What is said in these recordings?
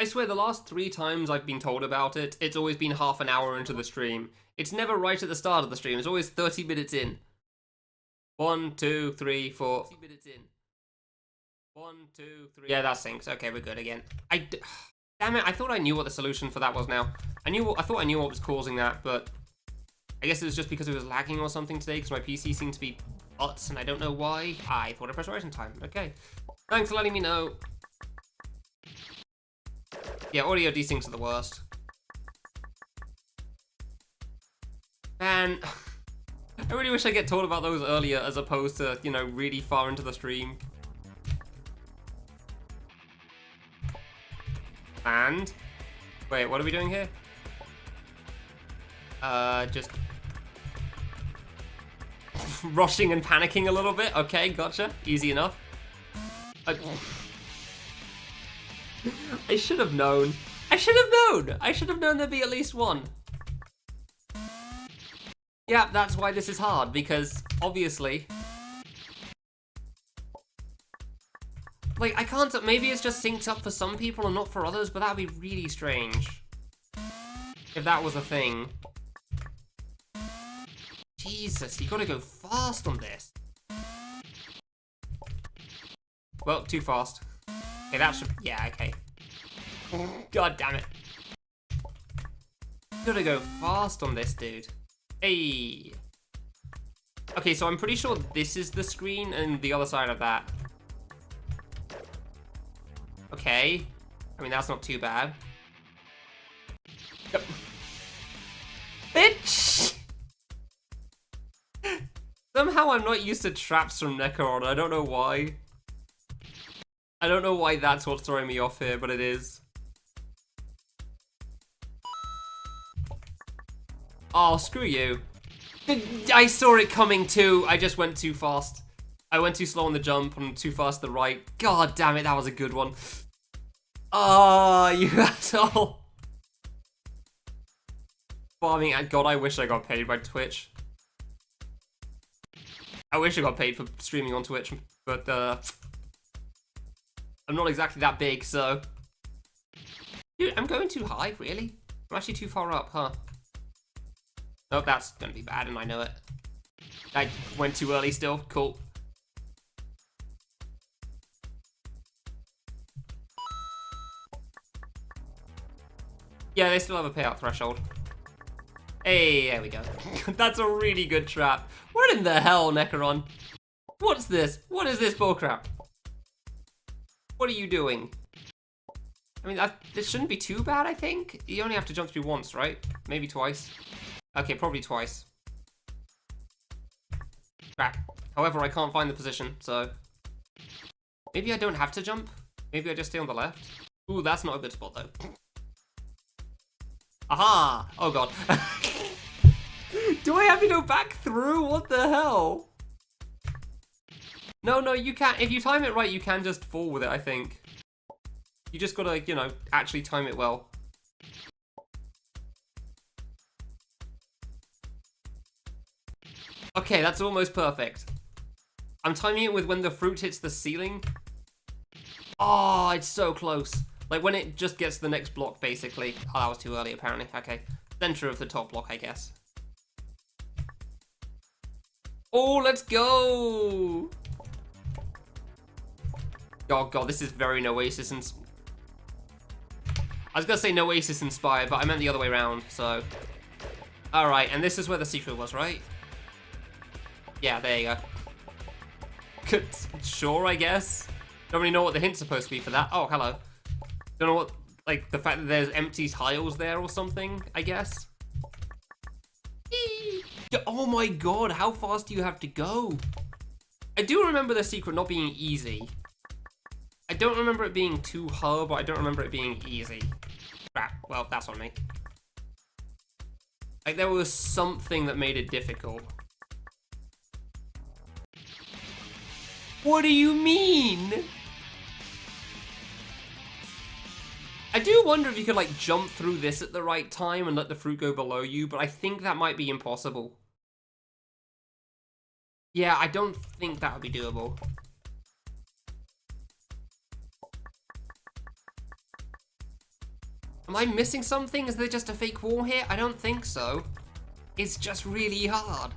I swear the last 3 times I've been told about it, it's always been half an hour into the stream. It's never right at the start of the stream, it's always 30 minutes in. 1, 2, 3, 4. 30 minutes in. 1, 2, 3. Yeah, that syncs. Okay, we're good again. Damn it, I thought I knew what the solution for that was now. I thought I knew what was causing that, but I guess it was just because it was lagging or something today, because my PC seemed to be nuts, and I don't know why. I thought I pressed right in time. Okay. Thanks for letting me know. Yeah, audio desyncs are the worst. Man, I really wish I get told about those earlier as opposed to, you know, really far into the stream. And wait, what are we doing here? Just rushing and panicking a little bit. Okay, gotcha. Easy enough. I should have known. I should have known. I should have known there'd be at least one. Yeah, that's why this is hard, because obviously, like, I can't, maybe it's just synced up for some people and not for others, but that'd be really strange if that was a thing. Jesus, you gotta go fast on this. Well, too fast. Okay, that should, yeah, okay. God damn it. You gotta go fast on this, dude. Hey. Okay, so I'm pretty sure this is the screen and the other side of that. Okay. I mean, that's not too bad. Yep. Bitch! Somehow I'm not used to traps from Necron. I don't know why. I don't know why that's what's throwing me off here, but it is. Oh, screw you. I saw it coming too. I just went too fast. I went too slow on the jump and too fast to the right. God damn it, that was a good one. Oh, you asshole. Farming, God, I wish I got paid by Twitch. I wish I got paid for streaming on Twitch, but I'm not exactly that big, so. Dude, I'm going too high, really? I'm actually too far up, huh? Oh, that's gonna be bad, and I know it. I went too early still. Cool. Yeah, they still have a payout threshold. Hey, there we go. That's a really good trap. What in the hell, Necron? What's this? What is this bullcrap? What are you doing? I mean, this shouldn't be too bad, I think. You only have to jump through once, right? Maybe twice. Okay, probably twice. Crap. However, I can't find the position, so... Maybe I don't have to jump? Maybe I just stay on the left? Ooh, that's not a good spot, though. Aha! Oh, God. Do I have to go back through? What the hell? No, you can't. If you time it right, you can just fall with it, I think. You just gotta, you know, actually time it well. Okay, that's almost perfect. I'm timing it with when the fruit hits the ceiling. Oh, it's so close. Like when it just gets to the next block, basically. Oh, that was too early, apparently. Okay. Center of the top block, I guess. Oh, let's go! Oh god, this is very Noasis I was gonna say Noasis inspired, but I meant the other way around, so. Alright, and this is where the secret was, right? Yeah, there you go. Sure, I guess. Don't really know what the hint's supposed to be for that. Oh, hello. Don't know what, like, the fact that there's empty tiles there or something, I guess. Oh my god, how fast do you have to go? I do remember the secret not being easy. I don't remember it being too hard, but I don't remember it being easy. Crap, well, that's on me. Like, there was something that made it difficult. What do you mean? I do wonder if you could, like, jump through this at the right time and let the fruit go below you, but I think that might be impossible. Yeah, I don't think that would be doable. Am I missing something? Is there just a fake wall here? I don't think so. It's just really hard.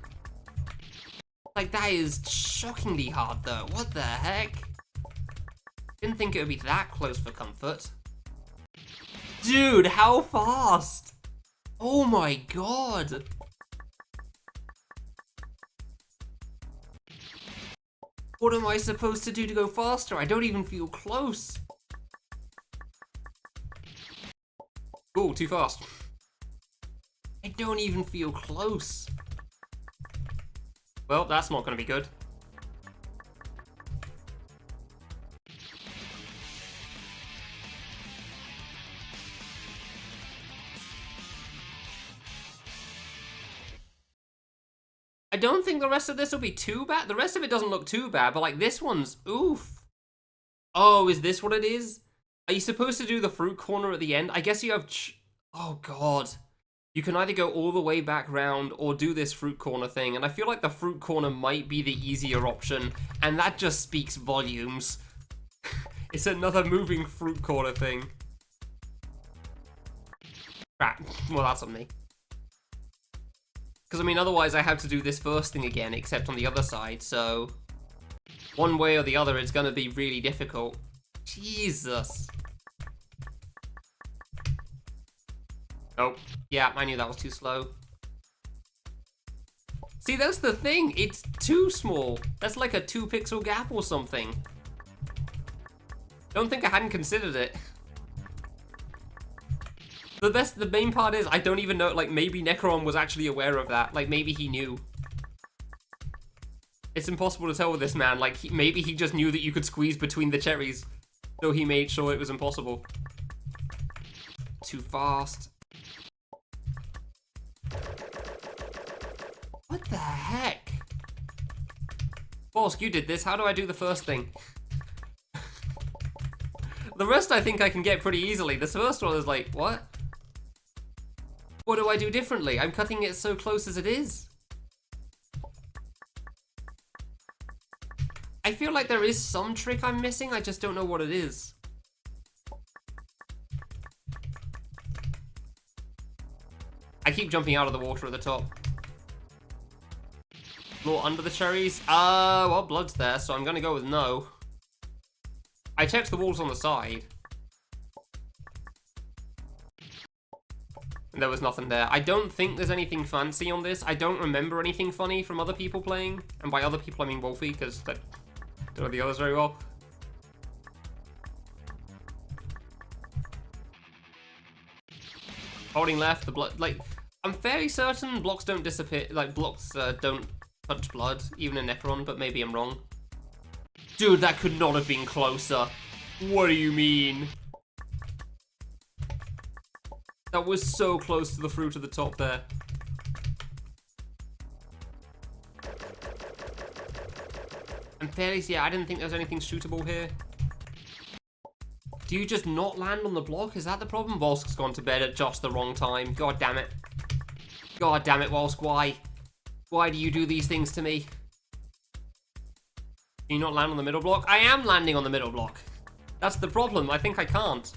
Like, that is shockingly hard, though. What the heck? Didn't think it would be that close for comfort. Dude, how fast? Oh my god. What am I supposed to do to go faster? I don't even feel close. Oh, too fast. I don't even feel close. Well, that's not going to be good. I don't think the rest of this will be too bad. The rest of it doesn't look too bad, but like this one's oof. Oh, is this what it is? Are you supposed to do the fruit corner at the end? I guess you have... Oh, God. You can either go all the way back round or do this fruit corner thing, and I feel like the fruit corner might be the easier option, and that just speaks volumes. It's another moving fruit corner thing. Crap. Well, that's on me. Because, I mean, otherwise I have to do this first thing again, except on the other side, so... One way or the other, it's going to be really difficult. Jesus. Oh, yeah, I knew that was too slow. See, that's the thing. It's too small. That's like a 2-pixel gap or something. Don't think I hadn't considered it. The main part is, I don't even know, like, maybe Necron was actually aware of that. Like, maybe he knew. It's impossible to tell with this man. Like, maybe he just knew that you could squeeze between the cherries. So he made sure it was impossible. Too fast. What the heck? Volsk, you did this. How do I do the first thing? The rest I think I can get pretty easily. This first one is like, what? What do I do differently? I'm cutting it so close as it is. I feel like there is some trick I'm missing, I just don't know what it is. I keep jumping out of the water at the top. Floor under the cherries? Well, blood's there, so I'm gonna go with no. I checked the walls on the side. And there was nothing there. I don't think there's anything fancy on this. I don't remember anything funny from other people playing. And by other people, I mean Wolfie, because I don't know the others very well. Holding left, the blood, like, I'm fairly certain blocks don't disappear, like, blocks don't touch blood, even in Necron, but maybe I'm wrong. Dude, that could not have been closer. What do you mean? That was so close to the fruit at the top there. I'm fairly, yeah, I didn't think there was anything shootable here. Do you just not land on the block? Is that the problem? Volsk's gone to bed at just the wrong time. God damn it. God damn it, Volsk, why? Why do you do these things to me? Can you not land on the middle block? I am landing on the middle block. That's the problem. I think I can't.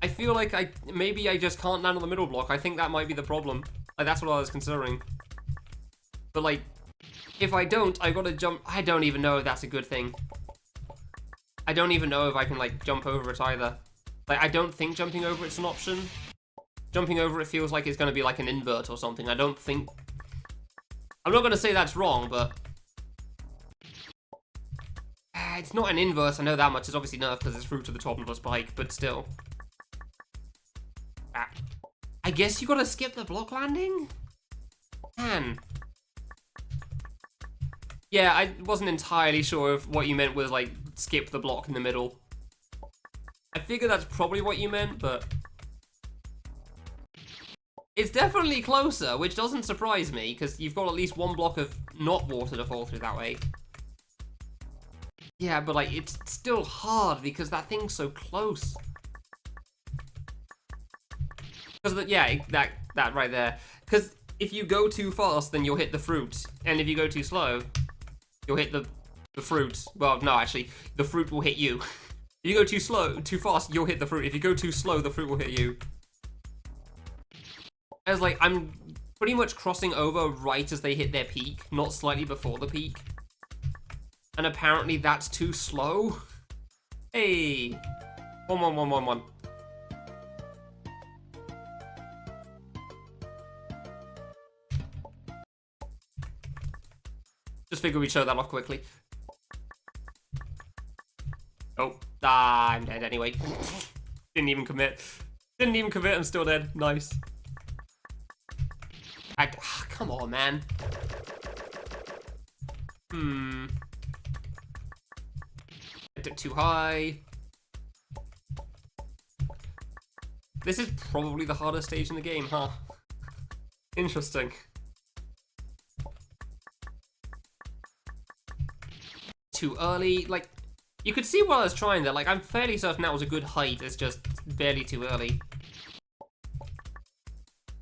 I feel like maybe I just can't land on the middle block. I think that might be the problem. Like, that's what I was considering. But, like, if I don't, I gotta jump. I don't even know if that's a good thing. I don't even know if I can, like, jump over it either. Like, I don't think jumping over it's an option. Jumping over it feels like it's gonna be like an invert or something. I don't think... I'm not gonna say that's wrong, but... It's not an invert, I know that much. It's obviously nerfed because it's through to the top of a spike, but still. I guess you gotta skip the block landing? Man. Yeah, I wasn't entirely sure if what you meant was, like, skip the block in the middle. I figure that's probably what you meant, but... It's definitely closer, which doesn't surprise me, because you've got at least one block of not water to fall through that way. Yeah, but, like, it's still hard, because that thing's so close. Because, yeah, that right there. Because if you go too fast, then you'll hit the fruit. And if you go too slow, you'll hit the fruit. Well, no, actually, the fruit will hit you. If you go too fast, you'll hit the fruit. If you go too slow, the fruit will hit you. I was like, I'm pretty much crossing over right as they hit their peak, not slightly before the peak. And apparently that's too slow. Hey. 1, 1, 1, 1, 1. Just figured we'd show that off quickly. Oh, I'm dead anyway. Didn't even commit. Didn't even commit, I'm still dead. Nice. Come on, man. I did too high. This is probably the hardest stage in the game, huh? Interesting. Too early. Like, you could see what I was trying there. Like, I'm fairly certain that was a good height. It's just barely too early.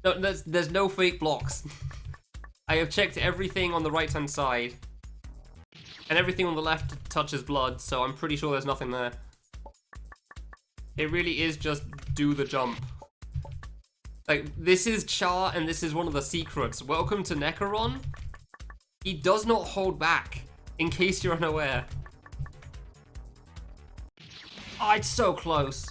No, there's no fake blocks. I have checked everything on the right-hand side. And everything on the left touches blood, so I'm pretty sure there's nothing there. It really is just do the jump. Like, this is Charr, and this is one of the secrets. Welcome to Necron. He does not hold back, in case you're unaware. Oh, it's so close.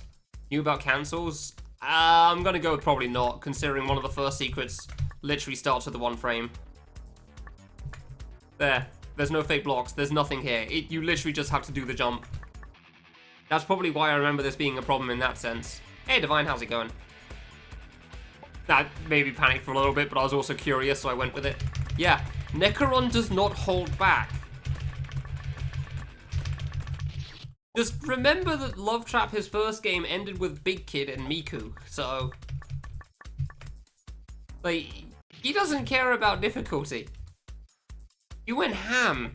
Knew about cancels? I'm gonna go with probably not, considering one of the first secrets literally starts with the 1 frame. There's no fake blocks, there's nothing here. You literally just have to do the jump. That's probably why I remember this being a problem in that sense. Hey, Divine, how's it going? That made me panic for a little bit, but I was also curious, so I went with it. Yeah, Necron does not hold back. Just remember that Love Trap, his first game, ended with Big Kid and Miku, so... like, he doesn't care about difficulty. You went ham.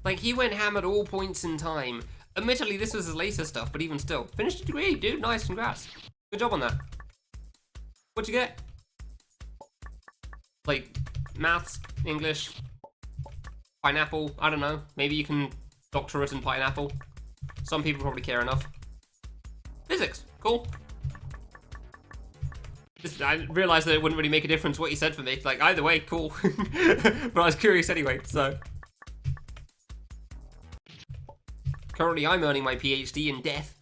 Like, he went ham at all points in time. Admittedly, this was his later stuff, but even still. Finished a degree, dude. Nice, congrats. Good job on that. What'd you get? Like, maths, English, pineapple, I don't know. Maybe you can doctorate in pineapple. Some people probably care enough. Physics, cool. I realized that it wouldn't really make a difference what you said for me. Like, either way, cool. But I was curious anyway, so. Currently, I'm earning my PhD in death.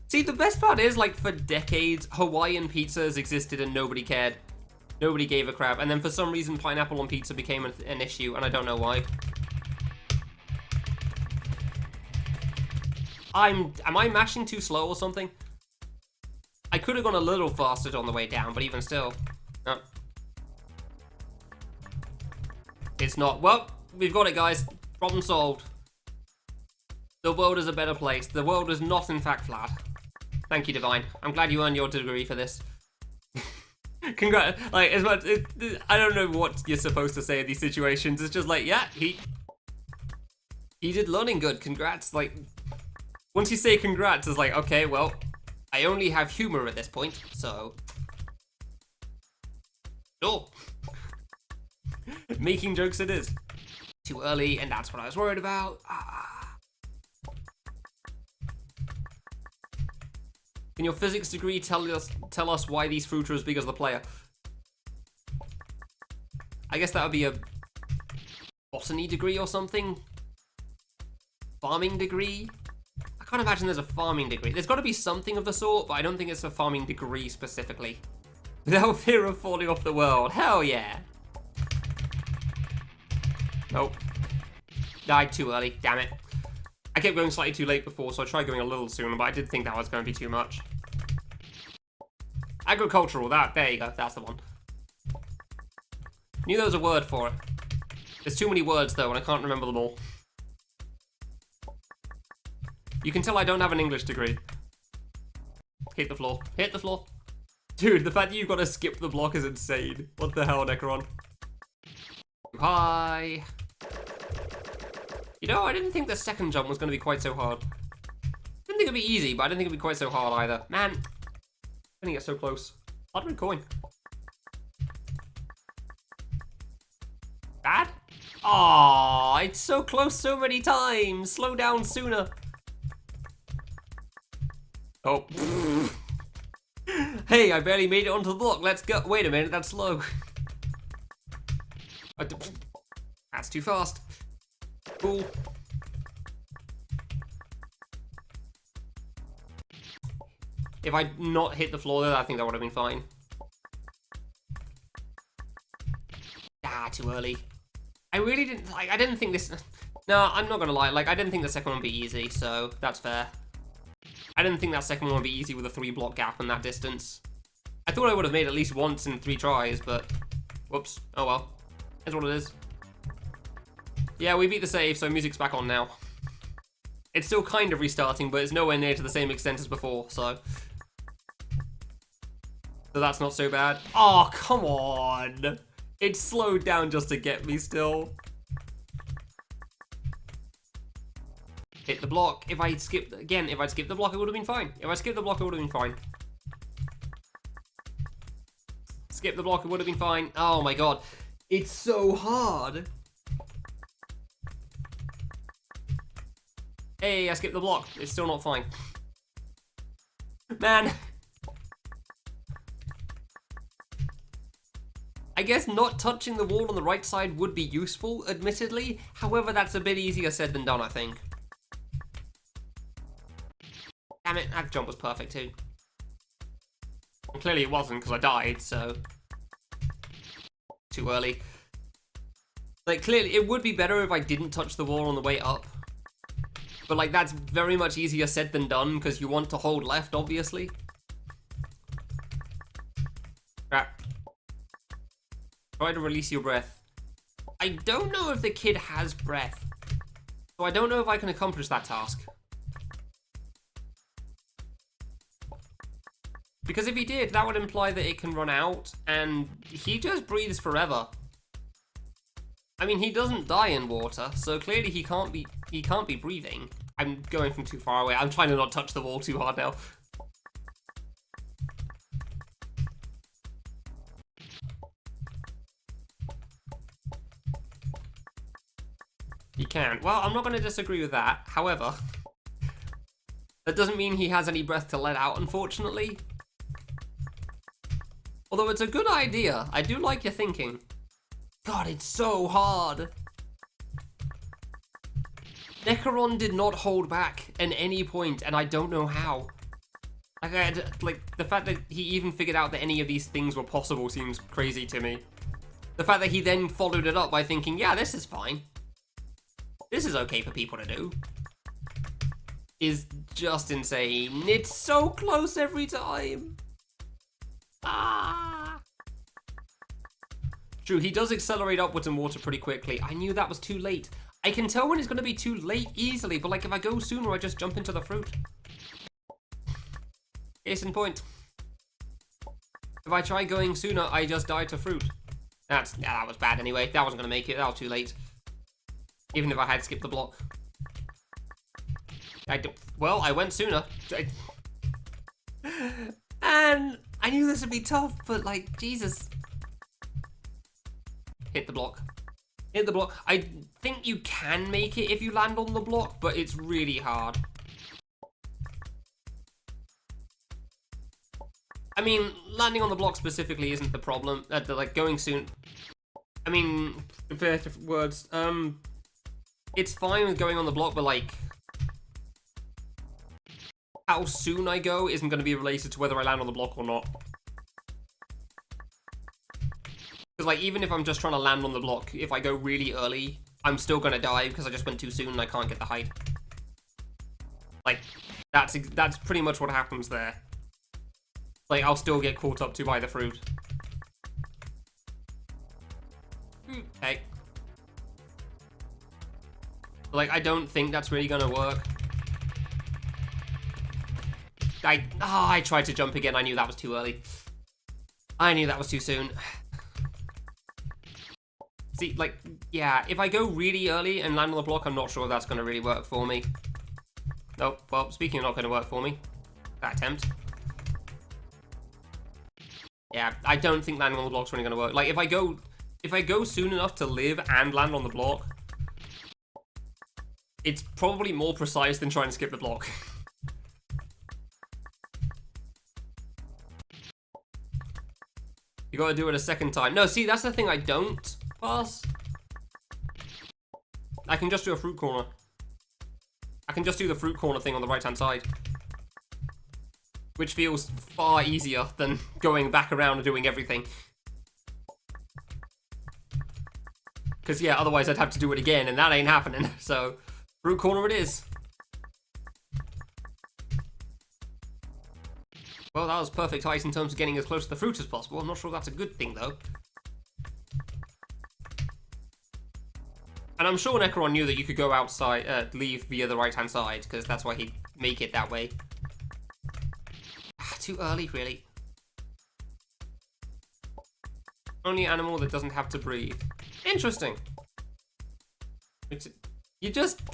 See, the best part is, like, for decades, Hawaiian pizzas existed and nobody cared. Nobody gave a crap. And then for some reason, pineapple on pizza became an issue, and I don't know why. Am I mashing too slow or something? I could have gone a little faster on the way down, but even still. No. It's not. Well, we've got it, guys. Problem solved. The world is a better place. The world is not, in fact, flat. Thank you, Divine. I'm glad you earned your degree for this. Congrats. Like, as much, I don't know what you're supposed to say in these situations. It's just like, yeah, he did learning good. Congrats. Like, once you say congrats, it's like, okay, well, I only have humor at this point, so. Sure. Making jokes it is. Too early, and that's what I was worried about. Can your physics degree tell us why these fruits are as big as the player? I guess that would be a botany degree or something? Farming degree? I can't imagine there's a farming degree. There's got to be something of the sort, but I don't think it's a farming degree specifically. Without fear of falling off the world. Hell yeah. Nope. Died too early. Damn it. I kept going slightly too late before, so I tried going a little sooner, but I did think that was going to be too much. Agricultural. There you go. That's the one. Knew there was a word for it. There's too many words, though, and I can't remember them all. You can tell I don't have an English degree. Hit the floor. Hit the floor. Dude, the fact that you've got to skip the block is insane. What the hell, Necron? Hi. You know, I didn't think the second jump was going to be quite so hard. Didn't think it'd be easy, but I didn't think it'd be quite so hard either. Man, I think it's so close. 100 coin. Bad? Aw, it's so close so many times. Slow down sooner. Oh. Hey, I barely made it onto the block. Let's go. Wait a minute, that's slow. That's too fast. Cool. If I'd not hit the floor there, I think that would have been fine. Ah, too early. I really didn't, like, I didn't think this... No, I'm not gonna lie, like, I didn't think the second one would be easy, so that's fair. I didn't think that second one would be easy with a 3-block gap in that distance. I thought I would have made at least once in 3 tries, but... Whoops. Oh well. That's what it is. Yeah, we beat the save, so music's back on now. It's still kind of restarting, but it's nowhere near to the same extent as before, so... So that's not so bad. Oh, come on! It slowed down just to get me still. Hit the block. If I'd skipped the block, it would have been fine. If I skipped the block, it would have been fine. Skip the block, it would have been fine. Oh my god. It's so hard. Hey, I skipped the block. It's still not fine. Man. I guess not touching the wall on the right side would be useful, admittedly. However, that's a bit easier said than done, I think. Damn it, that jump was perfect too. And clearly it wasn't because I died, so... Too early. Like, clearly, it would be better if I didn't touch the wall on the way up. But, like, that's very much easier said than done because you want to hold left, obviously. Crap. Try to release your breath. I don't know if the kid has breath. So I don't know if I can accomplish that task. Because if he did, that would imply that it can run out, and he just breathes forever. I mean, he doesn't die in water, so clearly he can't be breathing. I'm going from too far away. I'm trying to not touch the wall too hard now. He can. Well, I'm not going to disagree with that. However, that doesn't mean he has any breath to let out, unfortunately. Although it's a good idea. I do like your thinking. God, it's so hard. Necron did not hold back at any point, and I don't know how. Like, the fact that he even figured out that any of these things were possible seems crazy to me. The fact that he then followed it up by thinking, yeah, this is fine. This is okay for people to do. Is just insane. It's so close every time. Ah. True, he does accelerate upwards in water pretty quickly. I knew that was too late. I can tell when it's going to be too late easily, but like if I go sooner, I just jump into the fruit. Case in point. If I try going sooner, I just die to fruit. Yeah, that was bad anyway. That wasn't going to make it. That was too late. Even if I had skipped the block. Well, I went sooner. And I knew this would be tough, but like, Jesus. Hit the block. Hit the block. I think you can make it if you land on the block, but it's really hard. I mean, landing on the block specifically isn't the problem. Like, going soon... I mean, fair words. It's fine with going on the block, but like... how soon I go isn't going to be related to whether I land on the block or not. Because, like, even if I'm just trying to land on the block, if I go really early, I'm still going to die because I just went too soon and I can't get the height. Like, that's pretty much what happens there. Like, I'll still get caught up to by the fruit. Okay. Like, I don't think that's really going to work. I tried to jump again. I knew that was too early. I knew that was too soon. See, like, yeah, if I go really early and land on the block, I'm not sure that's going to really work for me. Oh, well, speaking of not going to work for me, that attempt. Yeah, I don't think landing on the block's really gonna work. Like, if I go soon enough to live and land on the block, it's probably more precise than trying to skip the block. You gotta do it a second time. No, see, that's the thing I don't pass. I can just do a fruit corner. I can just do the fruit corner thing on the right-hand side. Which feels far easier than going back around and doing everything. Because, yeah, otherwise I'd have to do it again, and that ain't happening. So, fruit corner it is. Well, that was perfect height in terms of getting as close to the fruit as possible. I'm not sure that's a good thing, though. And I'm sure Necron knew that you could go outside, leave via the right-hand side, because that's why he'd make it that way. Too early, really. Only animal that doesn't have to breathe. Interesting.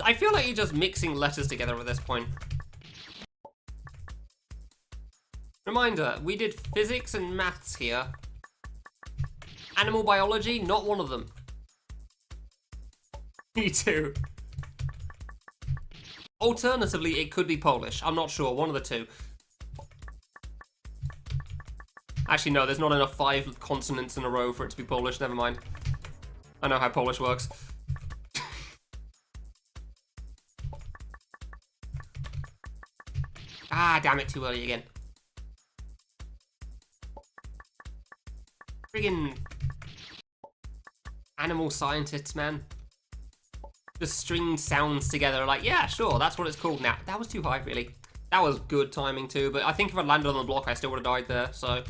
I feel like you're just mixing letters together at this point. Reminder, we did physics and maths here. Animal biology, not one of them. Me too. Alternatively, it could be Polish. I'm not sure, one of the two. Actually, no, there's not enough 5 consonants in a row for it to be Polish. Never mind. I know how Polish works. Ah, damn it, too early again. Friggin' animal scientists, man. Just string sounds together like, yeah, sure, that's what it's called now. That was too high, really. That was good timing, too, but I think if I landed on the block, I still would have died there, so...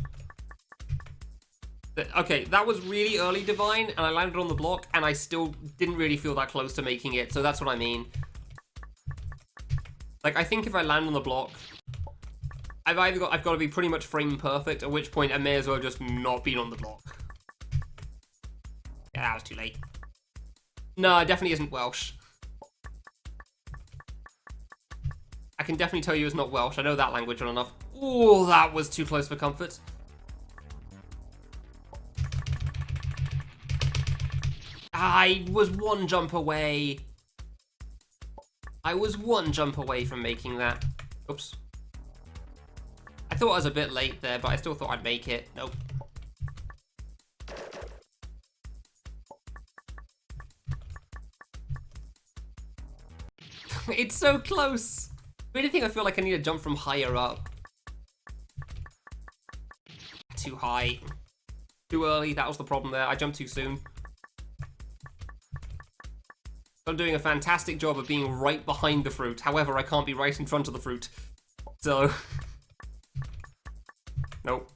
Okay, that was really early Divine, and I landed on the block, and I still didn't really feel that close to making it, so that's what I mean. Like, I think if I land on the block, I've got to be pretty much frame perfect, at which point I may as well just not be on the block. Yeah, that was too late. No, it definitely isn't Welsh. I can definitely tell you it's not Welsh. I know that language well enough. Ooh, that was too close for comfort. I was one jump away. I was one jump away from making that. Oops. I thought I was a bit late there, but I still thought I'd make it. Nope. It's so close. If anything, I feel like I need to jump from higher up. Too high. Too early, that was the problem there. I jumped too soon. I'm doing a fantastic job of being right behind the fruit. However, I can't be right in front of the fruit. So... Nope.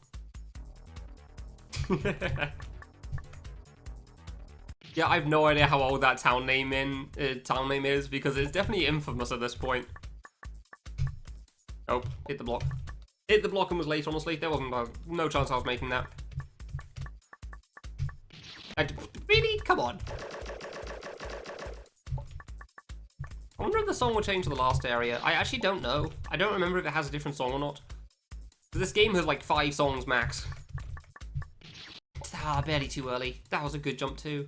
Yeah, I have no idea how old that town name is, because it's definitely infamous at this point. Oh, hit the block. Hit the block and was late, honestly. There wasn't no chance I was making that. Really? Come on. I wonder if the song will change to the last area. I actually don't know. I don't remember if it has a different song or not. This game has like 5 songs max. Ah, barely too early. That was a good jump too.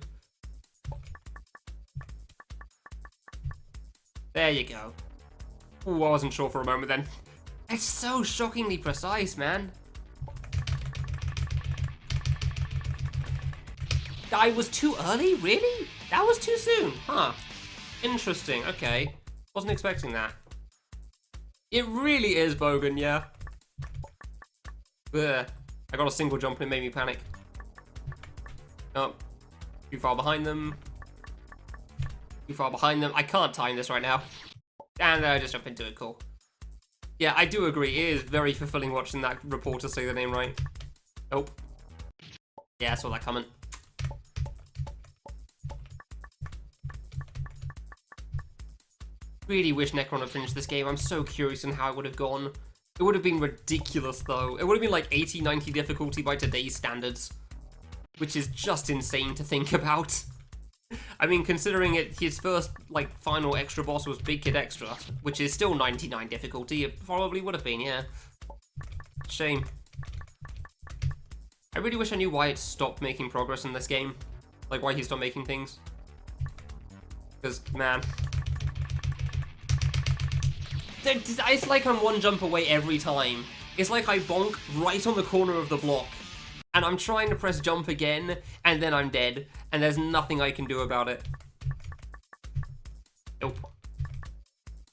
There you go. Ooh, I wasn't sure for a moment then. It's so shockingly precise, man. I was too early? Really? That was too soon? Huh. Interesting, okay. Wasn't expecting that. It really is Bogan, yeah. Ugh. I got a single jump and it made me panic. Oh. Too far behind them. Too far behind them. I can't time this right now. And I just jump into it, cool. Yeah, I do agree. It is very fulfilling watching that reporter say the name right. Nope. Yeah, I saw that coming. Really wish Necron had finished this game. I'm so curious on how it would have gone. It would have been ridiculous, though. It would have been like 80, 90 difficulty by today's standards. Which is just insane to think about. I mean, considering his first, like, final extra boss was Big Kid Extra, which is still 99 difficulty, it probably would have been, yeah. Shame. I really wish I knew why it stopped making progress in this game. Like, why he stopped making things. Because, man. It's like I'm one jump away every time. It's like I bonk right on the corner of the block. And I'm trying to press jump again, and then I'm dead. And there's nothing I can do about it. Nope.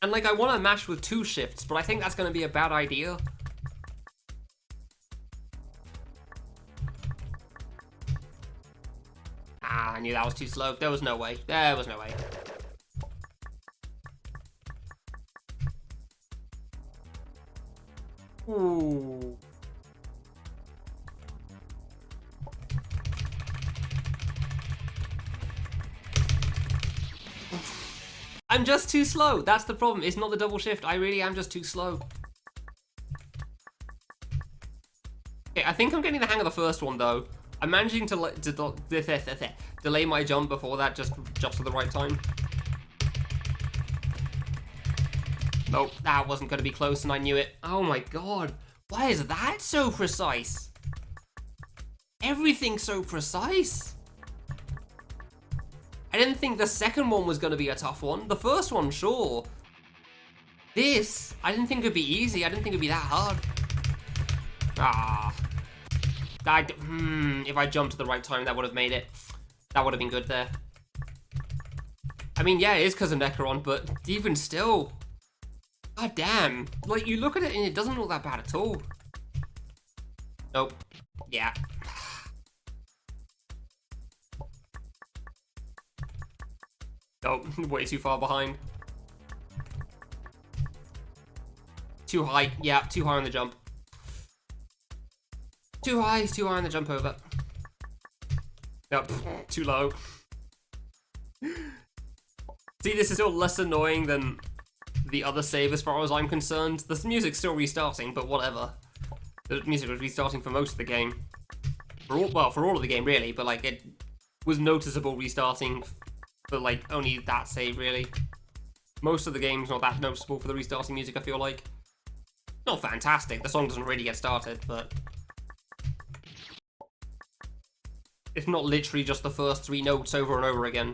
And, like, I want to mash with 2 shifts, but I think that's going to be a bad idea. I knew that was too slow. There was no way. There was no way. Ooh. I'm just too slow. That's the problem. It's not the double shift. I really am just too slow. Okay, I think I'm getting the hang of the first one, though. I'm managing to delay my jump before that just at the right time. Nope, that wasn't going to be close, and I knew it. Oh my god. Why is that so precise? Everything's so precise. I didn't think the second one was going to be a tough one. The first one, sure. This, I didn't think it'd be easy. I didn't think it'd be that hard. Ah. If I jumped at the right time, that would have made it. That would have been good there. I mean, yeah, it is because of Necron, but even still. God damn. Like, you look at it and it doesn't look that bad at all. Nope. Yeah. Nope. Way too far behind. Too high. Yeah, too high on the jump. Too high on the jump over. Nope, too low. See, this is still less annoying than the other save as far as I'm concerned. The music's still restarting, but whatever. The music was restarting for most of the game. For all of the game, really, but like, it was noticeable restarting for like, only that save, really. Most of the game's not that noticeable for the restarting music, I feel like. Not fantastic, the song doesn't really get started, but... It's not literally just the first 3 notes over and over again.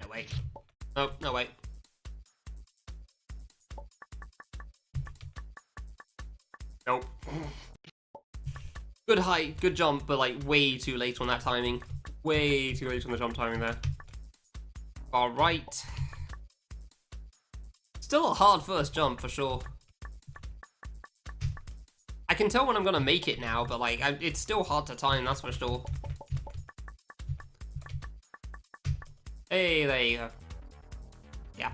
No, wait. Oh, no, wait. Nope. Good height, good jump, but like way too late on that timing. Way too late on the jump timing there. Alright. Still a hard first jump, for sure. I can tell when I'm gonna make it now, but like, it's still hard to time, that's for sure. Hey, there you go. Yeah.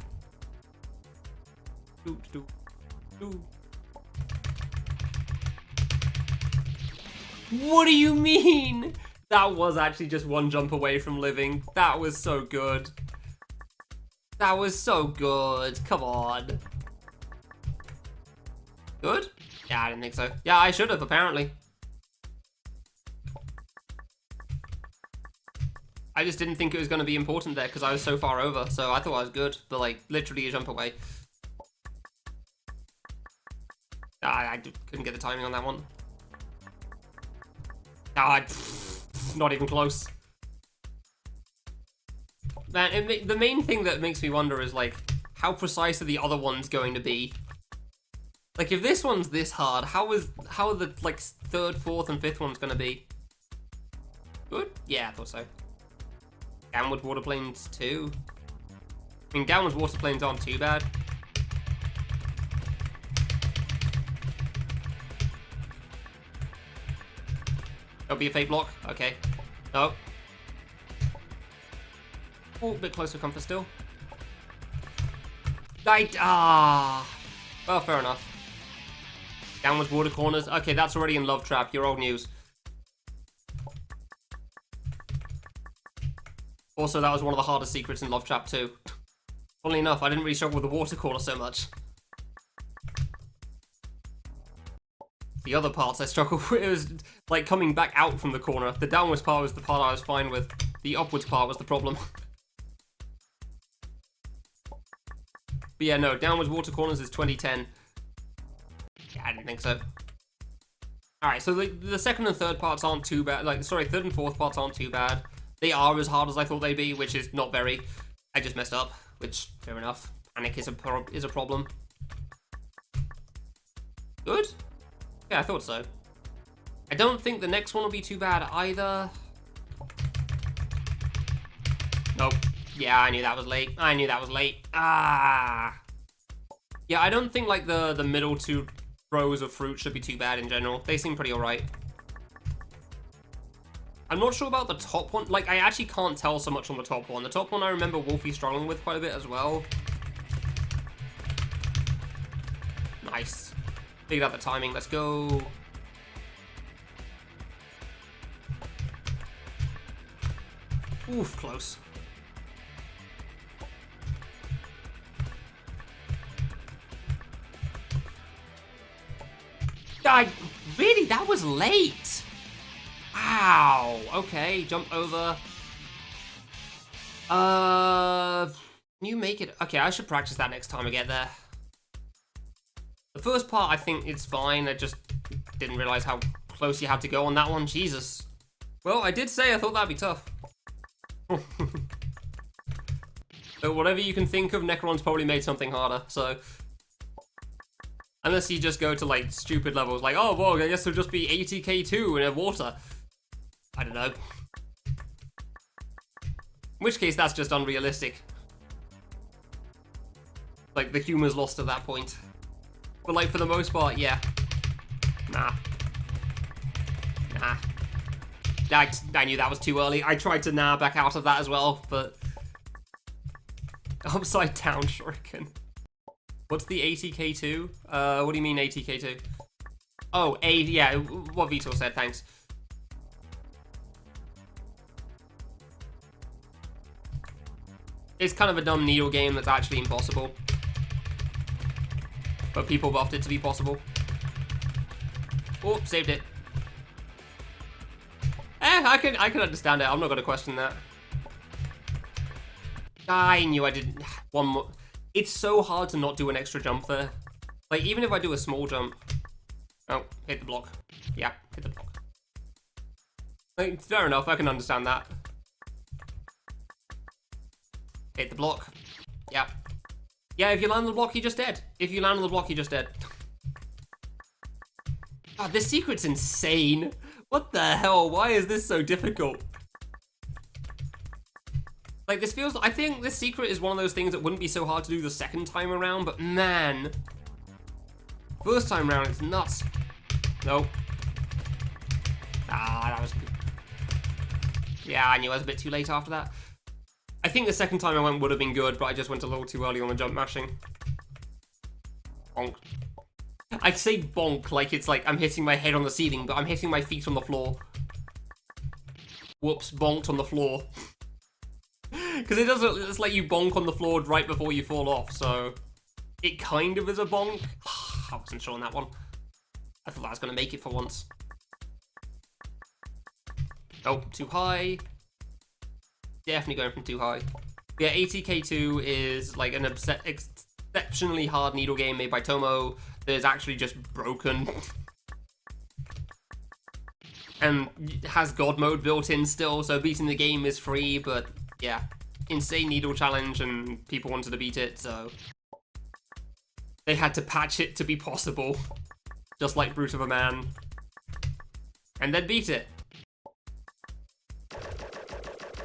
What do you mean? That was actually just 1 jump away from living. That was so good. That was so good. Come on. Good? Yeah, I didn't think so. Yeah, I should have, apparently. I just didn't think it was going to be important there because I was so far over, so I thought I was good, but like, literally a jump away. I couldn't get the timing on that one. Not even close. Man, the main thing that makes me wonder is like, how precise are the other ones going to be? Like, if this one's this hard, how are the like 3rd, 4th, and 5th ones gonna be? Good? Yeah, I thought so. Downward water planes too. I mean, downward water planes aren't too bad. There'll be a fake block. Okay. No. Oh, a bit close for comfort still. Well, fair enough. Downwards water corners. Okay, that's already in Love Trap. Your old news. Also, that was one of the hardest secrets in Love Trap too. Funnily enough, I didn't really struggle with the water corner so much. The other parts I struggled with, it was like coming back out from the corner. The downwards part was the part I was fine with. The upwards part was the problem. But yeah, no, downwards water corners is 2010. Yeah, I didn't think so. Alright, so the second and third parts aren't too bad. Like, sorry, third and fourth parts aren't too bad. They are as hard as I thought they'd be, which is not very. I just messed up, which, fair enough. Panic is a problem. Good? Yeah, I thought so. I don't think the next one will be too bad either. Nope. Yeah, I knew that was late. I knew that was late. Ah. Yeah, I don't think, like, the middle two rows of fruit should be too bad in general. They seem pretty alright. I'm not sure about the top one. Like, I actually can't tell so much on the top one. The top one I remember Wolfie struggling with quite a bit as well. Nice. Figured out the timing. Let's go. Oof, close. Really? That was late? Wow. Okay, jump over. You make it. Okay, I should practice that next time I get there. The first part, I think it's fine. I just didn't realize how close you had to go on that one. Jesus. Well, I did say I thought that'd be tough. So whatever you can think of, Necron's probably made something harder, so... Unless you just go to, like, stupid levels, like, oh, well, I guess it'll just be 80k2 in a water. I don't know. In which case, that's just unrealistic. Like, the humor's lost at that point. But, like, for the most part, yeah. Nah. I knew that was too early. I tried to back out of that as well, but... Upside down shuriken. What's the 80k2? What do you mean 80k2? Oh, yeah, what Vitor said, thanks. It's kind of a dumb needle game that's actually impossible. But people buffed it to be possible. Oh, saved it. I can understand it. I'm not gonna question that. I knew I didn't. One more. It's so hard to not do an extra jump there. Like, even if I do a small jump. Oh, hit the block. Yeah, hit the block. Like, fair enough, I can understand that. Hit the block. Yeah. Yeah, if you land on the block, you're just dead. If you land on the block, you're just dead. God, this secret's insane. What the hell? Why is this so difficult? Like, this feels... I think this secret is one of those things that wouldn't be so hard to do the second time around, but man... First time around, it's nuts. Nope. Ah, that was... Yeah, I knew I was a bit too late after that. I think the second time I went would have been good, but I just went a little too early on the jump mashing. Bonk. I say bonk like it's like I'm hitting my head on the ceiling, but I'm hitting my feet on the floor. Whoops, bonked on the floor. Because it doesn't, it's like you bonk on the floor right before you fall off, so it kind of is a bonk. I wasn't sure on that one. I thought I was going to make it for once. Oh, too high. Definitely going from too high. Yeah, 80k2 is like an exceptionally hard needle game made by Tomo that is actually just broken. And has God mode built in still, so beating the game is free, but yeah. Insane needle challenge and people wanted to beat it, so they had to patch it to be possible. Just like Brute of a Man. And then beat it.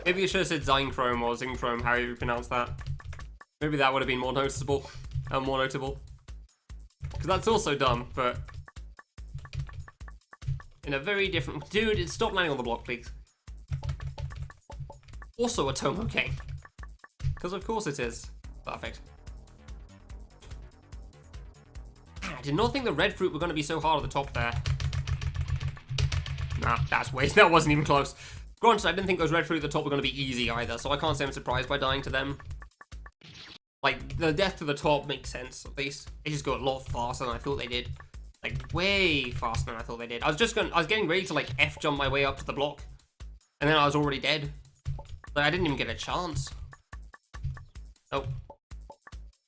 Maybe you should have said Zynchrome or Zinchrome, how you pronounce that. Maybe that would have been more noticeable. More notable. Because that's also dumb, but... in a very different... Dude, stop landing on the block, please. Also a Tomo game. Because of course it is. Perfect. I did not think the red fruit were going to be so hard at the top there. Nah, that wasn't even close. Granted, I didn't think those red fruit at the top were going to be easy either, so I can't say I'm surprised by dying to them. Like, the death to the top makes sense, at least. They just go a lot faster than I thought they did. Like, way faster than I thought they did. I was getting ready to, like, F-jump my way up to the block. And then I was already dead. Like, I didn't even get a chance. Oh.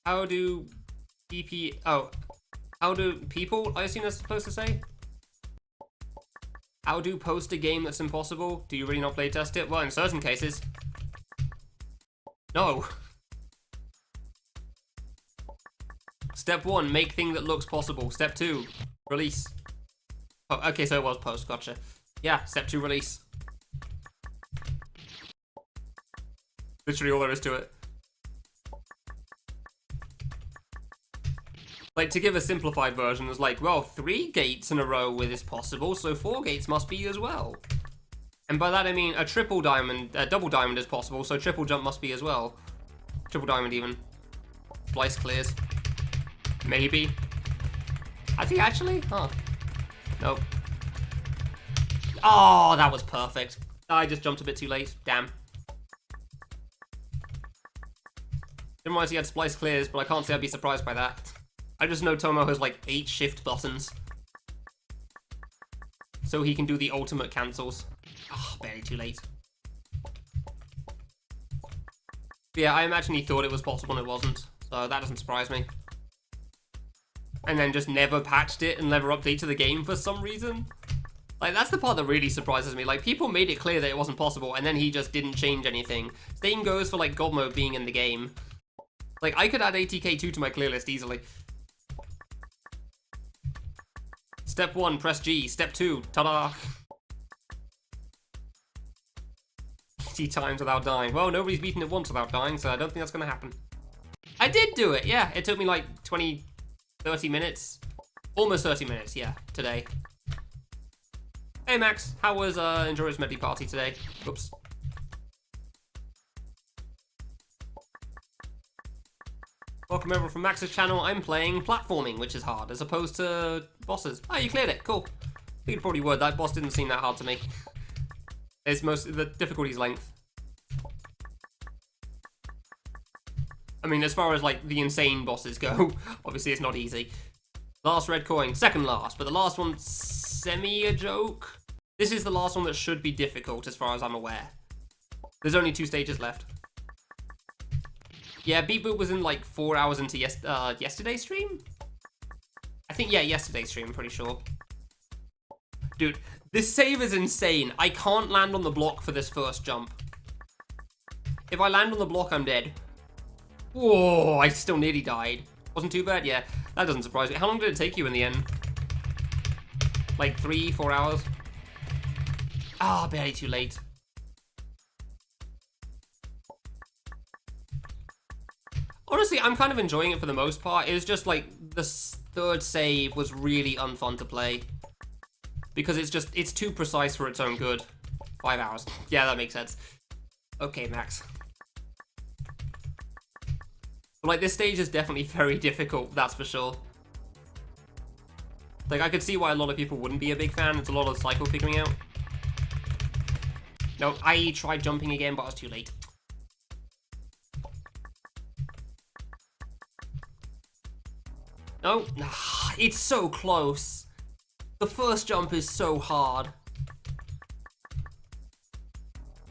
How do how do people, I assume that's supposed to say? How do post a game that's impossible? Do you really not playtest it? Well, in certain cases. No. Step 1, make thing that looks possible. Step 2, release. Oh, okay, so it was post, gotcha. Yeah, step 2, release. Literally all there is to it. Like, to give a simplified version, it's like, well, 3 gates in a row with is possible, so 4 gates must be as well. And by that I mean a double diamond is possible, so triple jump must be as well. Triple diamond even. Splice clears. Maybe. Has he actually? Huh. Nope. Oh, that was perfect. I just jumped a bit too late. Damn. Didn't realize he had splice clears, but I can't say I'd be surprised by that. I just know Tomo has like 8 shift buttons. So he can do the ultimate cancels. Oh, barely too late. But yeah, I imagine he thought it was possible and it wasn't. So that doesn't surprise me. And then just never patched it and never updated the game for some reason. Like, that's the part that really surprises me. Like, people made it clear that it wasn't possible, and then he just didn't change anything. Same goes for, like, God Mode being in the game. Like, I could add ATK2 to my clear list easily. Step 1, press G. Step 2, ta-da! 80 times without dying. Well, nobody's beaten it once without dying, so I don't think that's gonna happen. I did do it, yeah. It took me, like, 30 minutes. Almost 30 minutes, yeah, today. Hey Max, how was Enjoyer's Medley Party today? Oops. Welcome everyone from Max's channel. I'm playing platforming, which is hard, as opposed to bosses. Oh, you cleared it, cool. I think you probably would, that boss didn't seem that hard to me. It's the difficulty's length. I mean, as far as, like, the insane bosses go, obviously it's not easy. Last red coin, second last, but the last one's semi a joke. This is the last one that should be difficult, as far as I'm aware. There's only 2 stages left. Yeah, Beat Boot was in, like, 4 hours into yesterday's stream? I think, yeah, yesterday's stream, I'm pretty sure. Dude, this save is insane. I can't land on the block for this first jump. If I land on the block, I'm dead. Whoa, I still nearly died. Wasn't too bad, yeah. That doesn't surprise me. How long did it take you in the end? Like 3-4 hours? Ah, barely too late. Honestly, I'm kind of enjoying it for the most part. It was just like the 3rd save was really unfun to play. Because it's too precise for its own good. 5 hours. Yeah, that makes sense. Okay, Max. But, like, this stage is definitely very difficult, that's for sure. Like, I could see why a lot of people wouldn't be a big fan. It's a lot of cycle figuring out. No, I tried jumping again, but I was too late. No, it's so close. The first jump is so hard.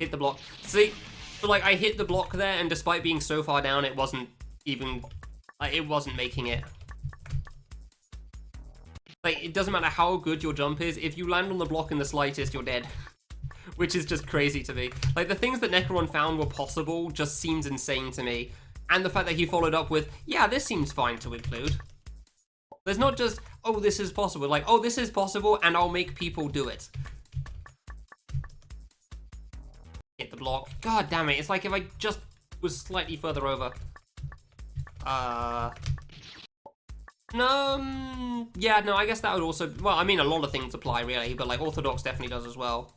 Hit the block. See, so, like, I hit the block there, and despite being so far down, it wasn't even, like, it wasn't making it. Like, it doesn't matter how good your jump is, if you land on the block in the slightest, you're dead. Which is just crazy to me. Like, the things that Necron found were possible just seems insane to me. And the fact that he followed up with, yeah, this seems fine to include. There's not just, oh, this is possible. Like, oh, this is possible, and I'll make people do it. Hit the block. God damn it, it's like if I just was slightly further over. No, yeah, no, I guess that would also, well, I mean, a lot of things apply, really, but, like, Orthodox definitely does as well.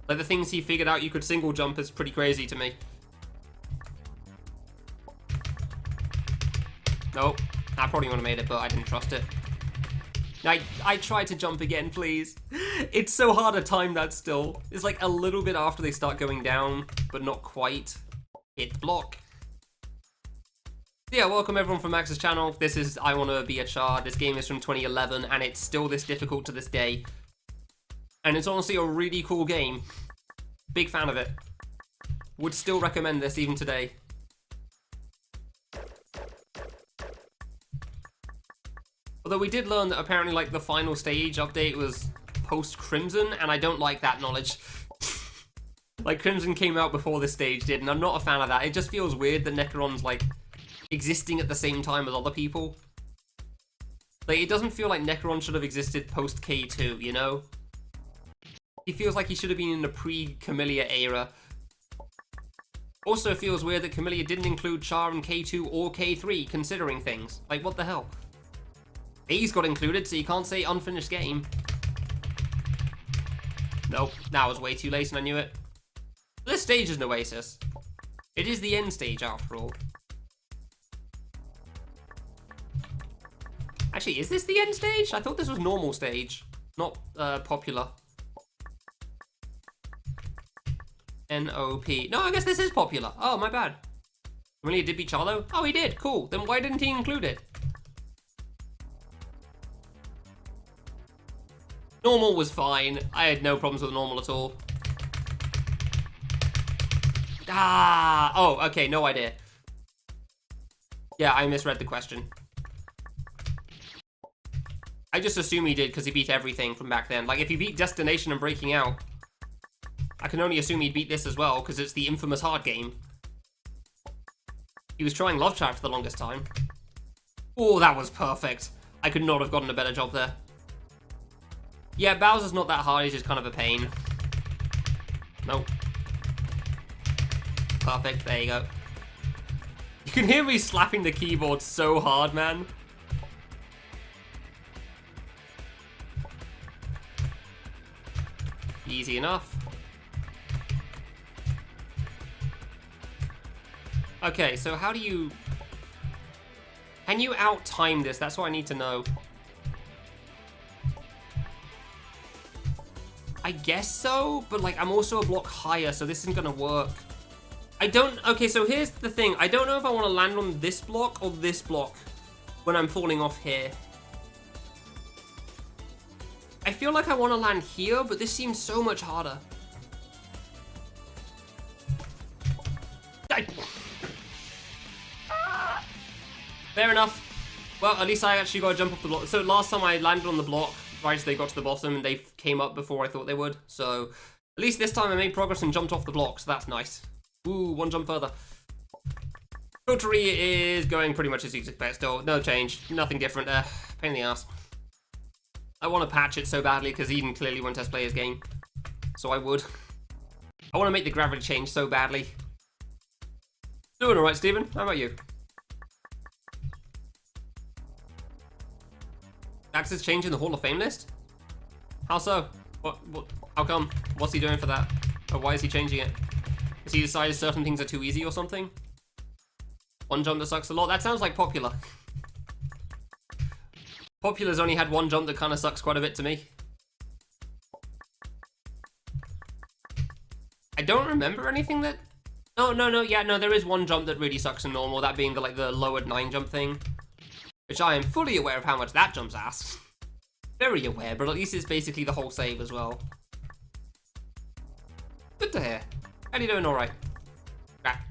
Like, the things he figured out you could single jump is pretty crazy to me. Nope, I probably would have made it, but I didn't trust it. I tried to jump again, please. It's so hard to time that still. It's like a little bit after they start going down, but not quite. Hit block. Yeah, welcome everyone from Max's channel. This is I Wanna Be a Charr. This game is from 2011, and it's still this difficult to this day. And it's honestly a really cool game. Big fan of it. Would still recommend this even today. Although we did learn that apparently, like, the final stage update was post-Crimson, and I don't like that knowledge. Like, Crimson came out before this stage did, and I'm not a fan of that. It just feels weird that Necron's, like, existing at the same time as other people. Like, it doesn't feel like Necron should have existed post-K2, you know? He feels like he should have been in the pre-Camellia era. Also feels weird that Camellia didn't include Charr in K2 or K3, considering things. Like, what the hell? A's got included, so you can't say unfinished game. Nope, that was way too late and I knew it. This stage is an oasis. It is the end stage, after all. Actually, is this the end stage? I thought this was normal stage, not popular. N-O-P. No, I guess this is popular. Oh, my bad. Really, did beat Charr, though? Oh, he did. Cool. Then why didn't he include it? Normal was fine. I had no problems with normal at all. Ah! Oh, okay. No idea. Yeah, I misread the question. I just assume he did because he beat everything from back then. Like, if he beat Destination and Breaking Out, I can only assume he'd beat this as well, because it's the infamous hard game. He was trying Love Trap for the longest time. Oh, that was perfect. I could not have gotten a better job there. Yeah, Bowser's not that hard, he's just kind of a pain. Nope. Perfect, there you go. You can hear me slapping the keyboard so hard, man. Easy enough. Okay, so how do you... Can you out-time this? That's what I need to know. I guess so, but like I'm also a block higher, so this isn't gonna work. I don't... Okay, so here's the thing. I don't know if I want to land on this block or this block when I'm falling off here. I feel like I want to land here, but this seems so much harder. Fair enough. Well, at least I actually got to jump off the block. So last time I landed on the block, right as they got to the bottom, and they came up before I thought they would. So at least this time I made progress and jumped off the block, so that's nice. Ooh, one jump further. Coterie is going pretty much as you'd expect still. No change. Nothing different there. Pain in the ass. I want to patch it so badly because Eden clearly won't test play his game. So I would. I want to make the gravity change so badly. Doing alright, Steven. How about you? Dax is changing the Hall of Fame list? How so? What, how come? What's he doing for that? Or why is he changing it? Has he decided certain things are too easy or something? One jump that sucks a lot? That sounds like Popular. Popular's only had one jump that kind of sucks quite a bit to me. I don't remember anything that... No, there is one jump that really sucks in normal, that being the, like, the lowered 9 jump thing. Which I am fully aware of how much that jumps ass. Very aware, but at least it's basically the whole save as well. Good to hear. How are you doing? Alright. Ah.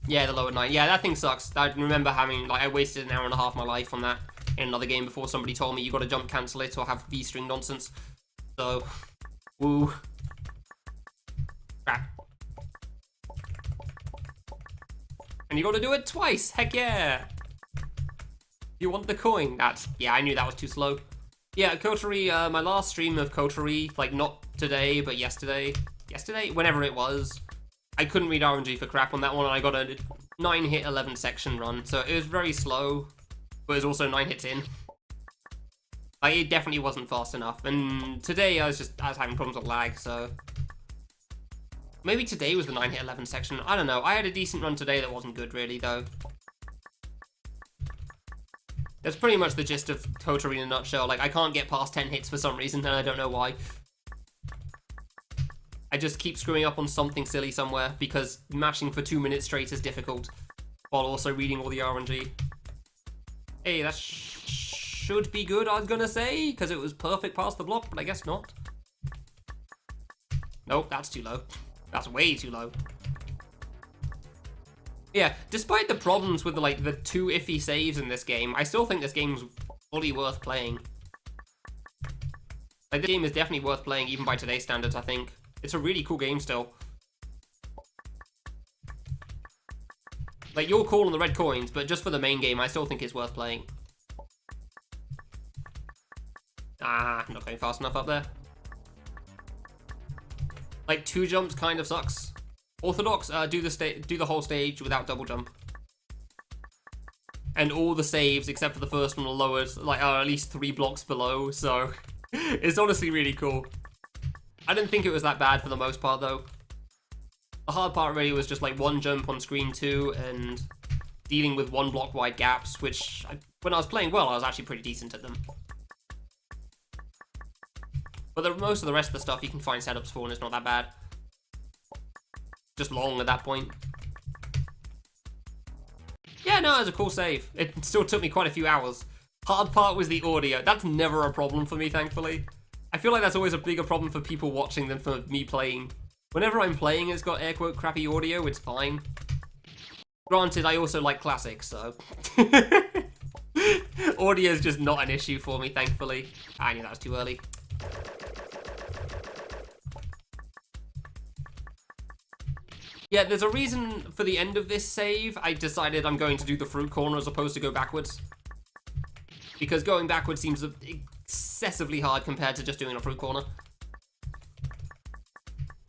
Yeah, the lowered 9. Yeah, that thing sucks. I remember having, like, I wasted an hour and a half of my life on that in another game before somebody told me you gotta jump cancel it or have V-string nonsense. So, woo. Ah. And you gotta do it twice. Heck yeah. You want the coin? Yeah, I knew that was too slow. Yeah, Coterie, my last stream of Coterie, like not today, but yesterday, whenever it was, I couldn't read RNG for crap on that one, and I got a 9-hit 11 section run, so it was very slow, but it was also 9 hits in. Like, it definitely wasn't fast enough, and today I was having problems with lag, so... Maybe today was the 9-hit 11 section, I don't know. I had a decent run today that wasn't good, really, though. That's pretty much the gist of Coterie in a nutshell. Like, I can't get past 10 hits for some reason, and I don't know why. I just keep screwing up on something silly somewhere, because mashing for 2 minutes straight is difficult, while also reading all the RNG. Hey, that should be good, I was gonna say, because it was perfect past the block, but I guess not. Nope, that's too low. That's way too low. Yeah, despite the problems with the 2 iffy saves in this game, I still think this game's fully worth playing. Like, the game is definitely worth playing, even by today's standards, I think. It's a really cool game still. Like, your call on the red coins, but just for the main game, I still think it's worth playing. Ah, I'm not going fast enough up there. Like, 2 jumps kind of sucks. Orthodox, do the whole stage without double jump. And all the saves, except for the first one, are lowered, like, are at least 3 blocks below, so... it's honestly really cool. I didn't think it was that bad for the most part, though. The hard part really was just, like, 1 jump on screen 2, and dealing with 1 block wide gaps, which, when I was playing well, I was actually pretty decent at them. But most of the rest of the stuff you can find setups for, and it's not that bad. Just long at that point. Yeah, no, it was a cool save. It still took me quite a few hours. Hard part was the audio. That's never a problem for me, thankfully. I feel like that's always a bigger problem for people watching than for me playing. Whenever I'm playing, it's got air quote crappy audio, it's fine. Granted, I also like classics, so... audio is just not an issue for me, thankfully. I knew that was too early. Yeah, there's a reason for the end of this save. I decided I'm going to do the fruit corner as opposed to go backwards. Because going backwards seems excessively hard compared to just doing a fruit corner.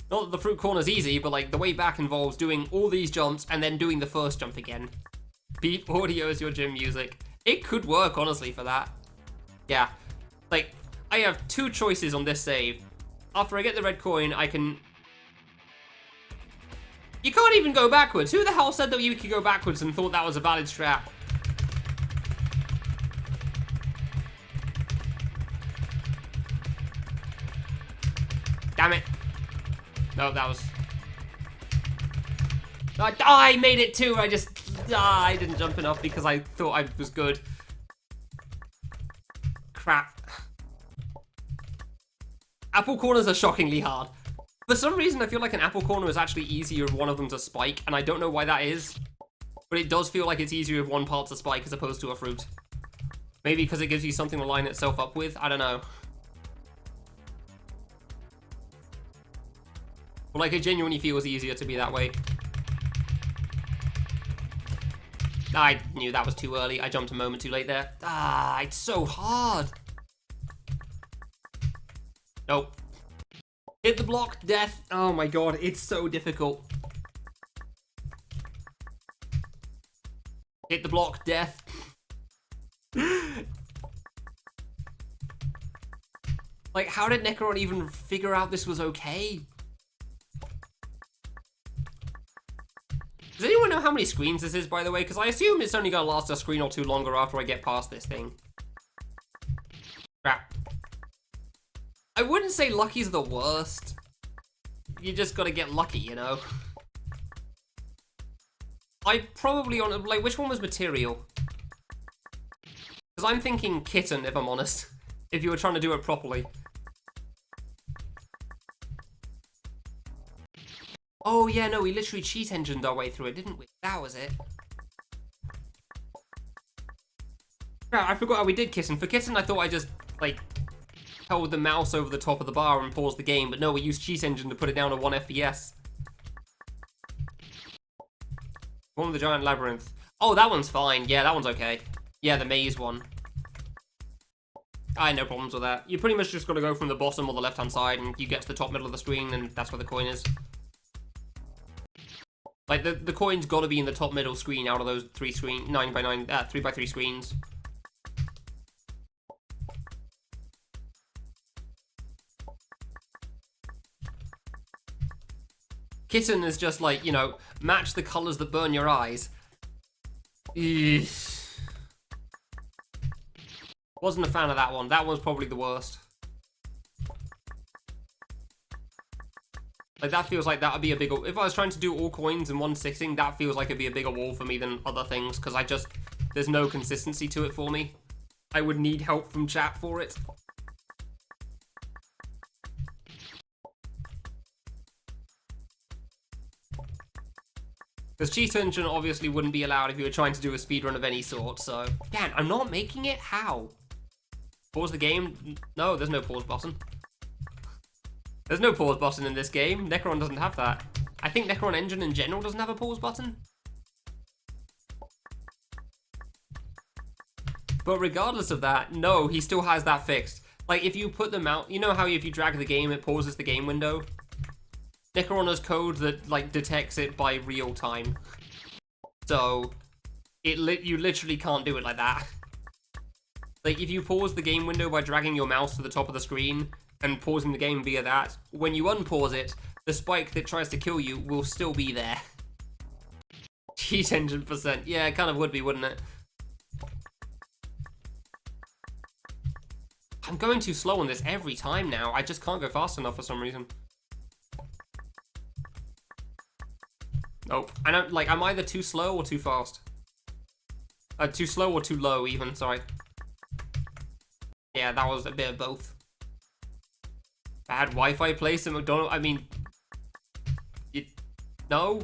Not that the fruit corner's easy, but like the way back involves doing all these jumps and then doing the first jump again. Beat audio as your gym music. It could work, honestly, for that. Yeah. Like, I have 2 choices on this save. After I get the red coin, I can... You can't even go backwards. Who the hell said that you could go backwards and thought that was a valid strat? Damn it. No, that was... I made it too. I didn't jump enough because I thought I was good. Crap. Apple corners are shockingly hard. For some reason, I feel like an apple corner is actually easier if one of them's a spike, and I don't know why that is. But it does feel like it's easier if one part's a spike as opposed to a fruit. Maybe because it gives you something to line itself up with? I don't know. But like, it genuinely feels easier to be that way. I knew that was too early. I jumped a moment too late there. Ah, it's so hard. Nope. Hit the block, death. Oh my god, it's so difficult. Hit the block, death. Like, how did Necron even figure out this was okay? Does anyone know how many screens this is, by the way? Because I assume it's only going to last a screen or 2 longer after I get past this thing. Crap. I wouldn't say lucky's the worst. You just gotta get lucky, you know? I probably, like, which one was material? Because I'm thinking kitten, if I'm honest. If you were trying to do it properly. Oh, yeah, no, we literally cheat engined our way through it, didn't we? That was it. I forgot how we did kitten. For kitten, I thought I just, like, held the mouse over the top of the bar and paused the game, but no, we used cheat engine to put it down to 1 FPS. One with the giant labyrinth. Oh, that one's fine. Yeah, that one's okay. Yeah, the maze one. I had no problems with that. You pretty much just gotta go from the bottom or the left-hand side, and you get to the top middle of the screen, and that's where the coin is. Like, the coin's gotta be in the top middle screen out of those 3 by 3 screens. Kitten is just like, you know, match the colors that burn your eyes. Eesh. Wasn't a fan of that one. That one's probably the worst. Like, that feels like that would be a bigger... If I was trying to do all coins in one sitting, that feels like it'd be a bigger wall for me than other things, because there's no consistency to it for me. I would need help from chat for it. Because cheat engine obviously wouldn't be allowed if you were trying to do a speedrun of any sort, so... Man, I'm not making it? How? Pause the game? No, there's no pause button. There's no pause button in this game. Necron doesn't have that. I think Necron Engine in general doesn't have a pause button. But regardless of that, no, he still has that fixed. Like, if you put them out, you know how if you drag the game, it pauses the game window? Necron has code that, like, detects it by real time. So, you literally can't do it like that. Like, if you pause the game window by dragging your mouse to the top of the screen and pausing the game via that, when you unpause it, the spike that tries to kill you will still be there. Cheat engine %. Yeah, it kind of would be, wouldn't it? I'm going too slow on this every time now. I just can't go fast enough for some reason. Nope. I don't, like, I'm either too slow or too fast. Too slow or too low, even, sorry. Yeah, that was a bit of both. Bad Wi-Fi place at McDonald's. I mean, no.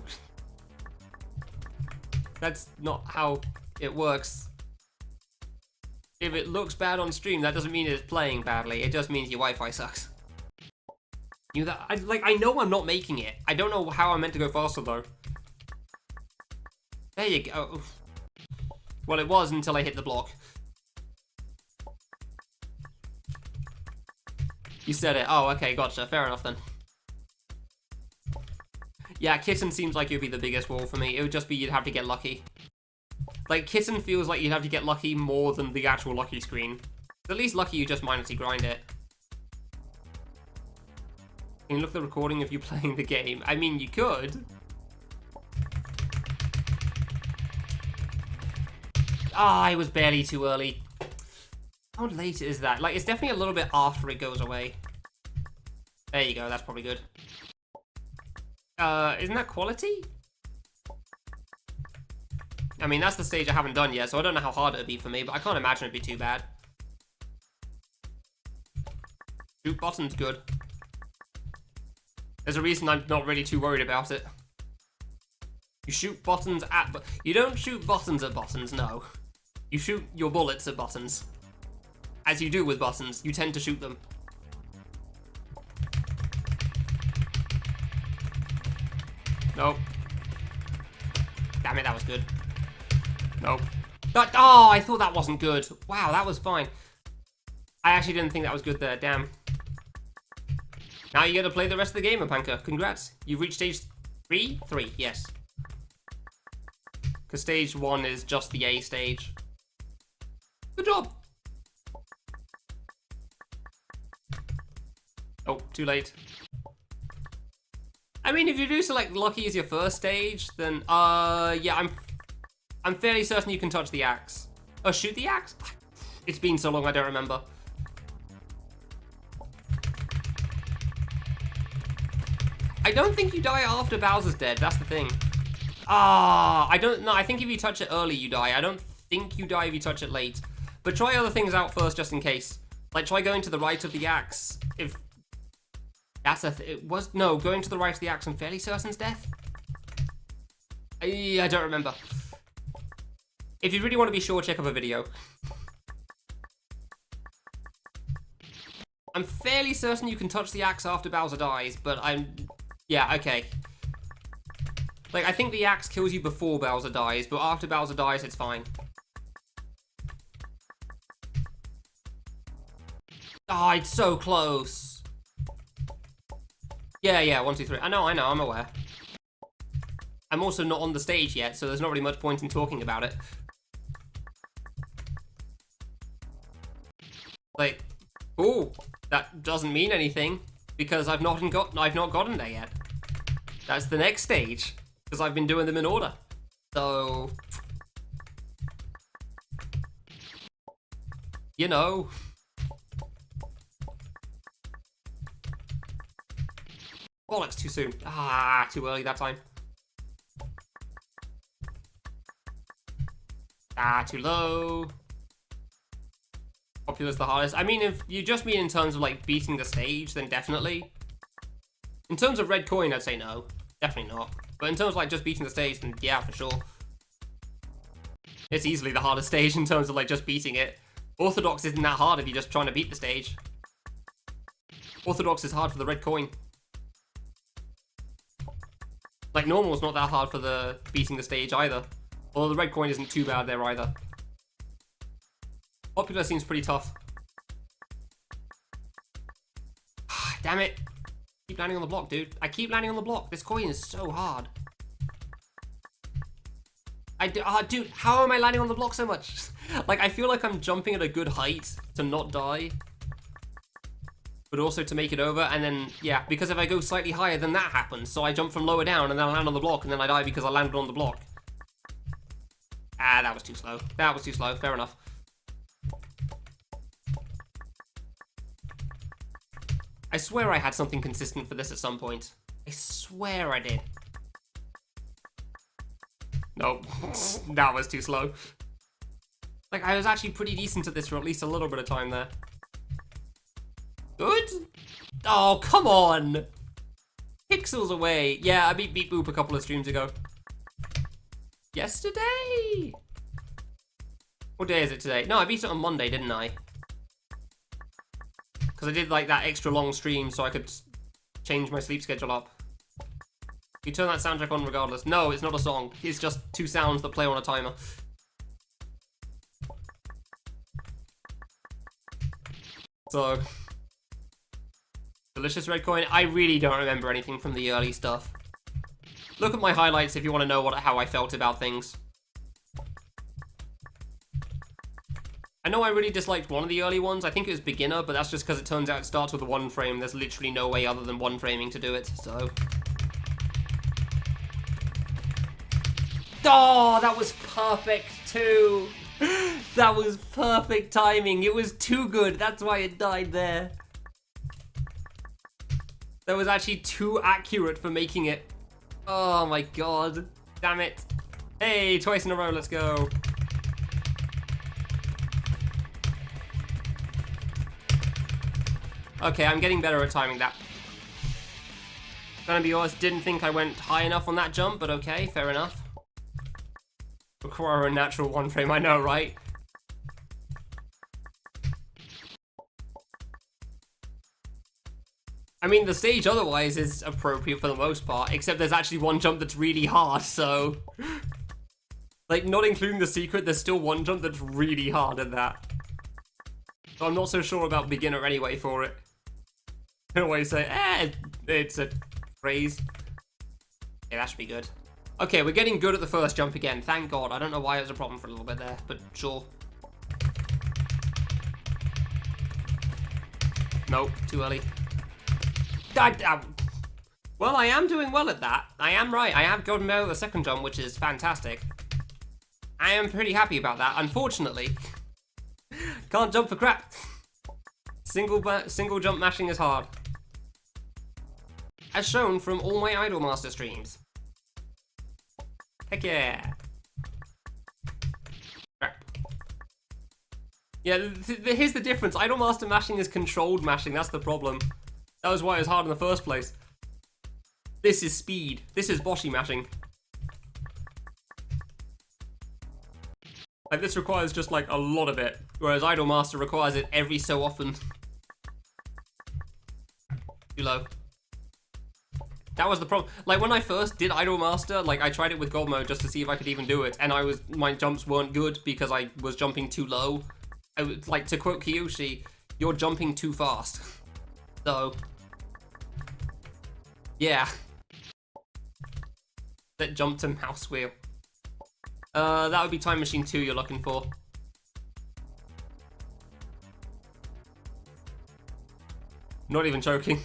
That's not how it works. If it looks bad on stream, that doesn't mean it's playing badly. It just means your Wi-Fi sucks. I know I'm not making it. I don't know how I'm meant to go faster, though. There you go. Well, it was until I hit the block. You said it. Oh, okay, gotcha. Fair enough, then. Yeah, Kitten seems like it would be the biggest wall for me. It would just be you'd have to get lucky. Like, Kitten feels like you'd have to get lucky more than the actual lucky screen. At least lucky you just mindlessly grind it. Can you look at the recording of you playing the game? I mean, you could. Ah, I was barely too early. How late is that? Like, it's definitely a little bit after it goes away. There you go, that's probably good. Isn't that quality? I mean, that's the stage I haven't done yet, so I don't know how hard it would be for me, but I can't imagine it'd be too bad. Shoot button's good. There's a reason I'm not really too worried about it. You shoot buttons at... You don't shoot buttons at buttons, no. You shoot your bullets at buttons. As you do with buttons, you tend to shoot them. Nope. Damn it, that was good. Nope. Oh, I thought that wasn't good. Wow, that was fine. I actually didn't think that was good there, damn. Now you get to play the rest of the game, Apanka. Congrats. You've reached stage 3? 3, yes. Because stage 1 is just the A stage. Good job. Oh, too late. I mean, if you do select lucky as your first stage, then, yeah, I'm fairly certain you can touch the axe. Oh, shoot the axe? It's been so long, I don't remember. I don't think you die after Bowser's dead, that's the thing. Ah, I don't know, I think if you touch it early, you die. I don't think you die if you touch it late. But try other things out first, just in case. Like, try going to the right of the axe, if... That's no, going to the right of the axe, I'm fairly certain's death? I don't remember. If you really want to be sure, check up a video. I'm fairly certain you can touch the axe after Bowser dies, but yeah, okay. Like, I think the axe kills you before Bowser dies, but after Bowser dies, it's fine. Oh, it's so close. Yeah, 1, 2, 3. I know, I'm aware. I'm also not on the stage yet, so there's not really much point in talking about it. Like, ooh, that doesn't mean anything, because I've not gotten there yet. That's the next stage, because I've been doing them in order. So, you know. Bollocks, too soon. Ah, too early that time. Ah, too low. Popular's the hardest. I mean, if you just mean in terms of, like, beating the stage, then definitely. In terms of red coin, I'd say no. Definitely not. But in terms of, like, just beating the stage, then yeah, for sure. It's easily the hardest stage in terms of, like, just beating it. Orthodox isn't that hard if you're just trying to beat the stage. Orthodox is hard for the red coin. Like, normal's not that hard for the beating the stage either. Although the red coin isn't too bad there either. Popular seems pretty tough. Damn it. Keep landing on the block, dude. I keep landing on the block. This coin is so hard. Dude, how am I landing on the block so much? Like, I feel like I'm jumping at a good height to not die. But also to make it over, and then, yeah, because if I go slightly higher, then that happens. So I jump from lower down, and then I land on the block, and then I die because I landed on the block. Ah, that was too slow. That was too slow. Fair enough. I swear I had something consistent for this at some point. I swear I did. Nope. That was too slow. Like, I was actually pretty decent at this for at least a little bit of time there. Good? Oh, come on! Pixels away. Yeah, I beat Beep Boop a couple of streams ago. Yesterday? What day is it today? No, I beat it on Monday, didn't I? Because I did, like, that extra long stream so I could change my sleep schedule up. You turn that soundtrack on regardless. No, it's not a song. It's just two sounds that play on a timer. So... Delicious red coin. I really don't remember anything from the early stuff. Look at my highlights if you want to know how I felt about things. I know I really disliked one of the early ones. I think it was beginner, but that's just because it turns out it starts with a one frame. There's literally no way other than one framing to do it, so... Oh, that was perfect too. That was perfect timing. It was too good. That's why it died there. That was actually too accurate for making it. Oh my god. Damn it. Hey, twice in a row, let's go. Okay, I'm getting better at timing that. Gonna be honest, didn't think I went high enough on that jump, but okay, fair enough. Require a natural one frame, I know, right? I mean, the stage otherwise is appropriate for the most part, except there's actually one jump that's really hard, so... Like, not including the secret, there's still one jump that's really hard in that. So I'm not so sure about beginner anyway for it. I always say, it's a phrase. Yeah, that should be good. Okay, we're getting good at the first jump again, thank god. I don't know why it was a problem for a little bit there, but sure. Nope, too early. Well, I am doing well at that. I am right. I have gotten better at the second jump, which is fantastic. I am pretty happy about that. Unfortunately, can't jump for crap. Single jump mashing is hard. As shown from all my Idolmaster streams. Heck yeah. Crap. Yeah, here's the difference. Idolmaster mashing is controlled mashing. That's the problem. That was why it was hard in the first place. This is speed. This is Boshi mashing. Like, this requires just, like, a lot of it. Whereas Idolmaster requires it every so often. Too low. That was the problem. Like, when I first did Idolmaster, like, I tried it with gold mode just to see if I could even do it. And my jumps weren't good because I was jumping too low. I was, like, to quote Kiyoshi, you're jumping too fast. So... yeah. That jump to mouse wheel. That would be Time Machine 2 you're looking for. Not even joking.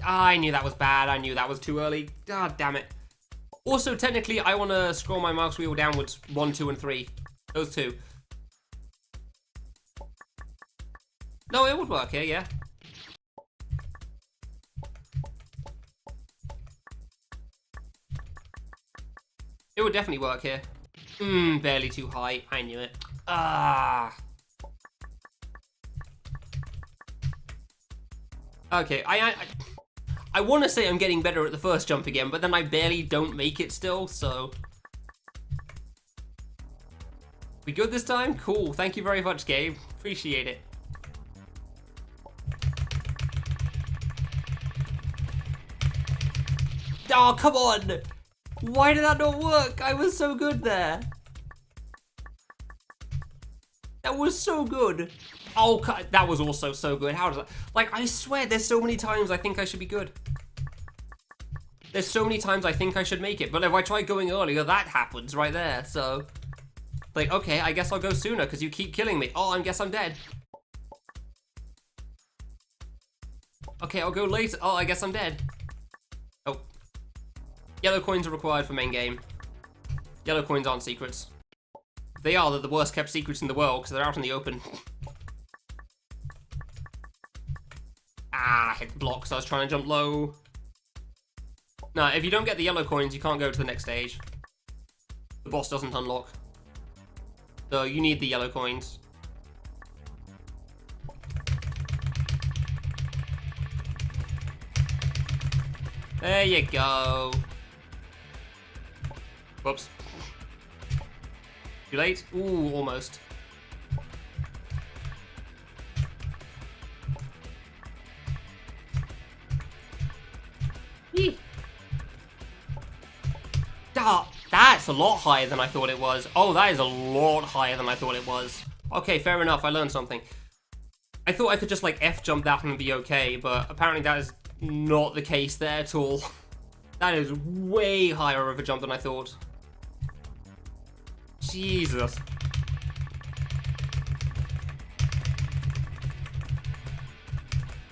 I knew that was bad. I knew that was too early. God damn it. Also, technically, I want to scroll my mouse wheel downwards 1, 2, and 3. Those two. No, it would work here, yeah. It would definitely work here. Barely too high. I knew it. Ah. Okay, I want to say I'm getting better at the first jump again, but then I barely don't make it still, so... We good this time? Cool. Thank you very much, Gabe. Appreciate it. Oh, come on! Why did that not work? I was so good there. That was so good. Oh, that was also so good. How does that... Like, I swear, there's so many times I think I should be good. There's so many times I think I should make it. But if I try going earlier, that happens right there. So, like, okay, I guess I'll go sooner because you keep killing me. Oh, I guess I'm dead. Okay, I'll go later. Oh, I guess I'm dead. Oh. Yellow coins are required for main game. Yellow coins aren't secrets. They are. They're the worst kept secrets in the world because they're out in the open. Ah, hit the blocks. I was trying to jump low. No, if you don't get the yellow coins, you can't go to the next stage. The boss doesn't unlock. So you need the yellow coins. There you go. Whoops. Too late? Ooh, almost. Yee. Ah, that's a lot higher than I thought it was. Oh, that is a lot higher than I thought it was. Okay, fair enough. I learned something. I thought I could just, like, F-jump that and be okay, but apparently that is not the case there at all. That is way higher of a jump than I thought. Jesus.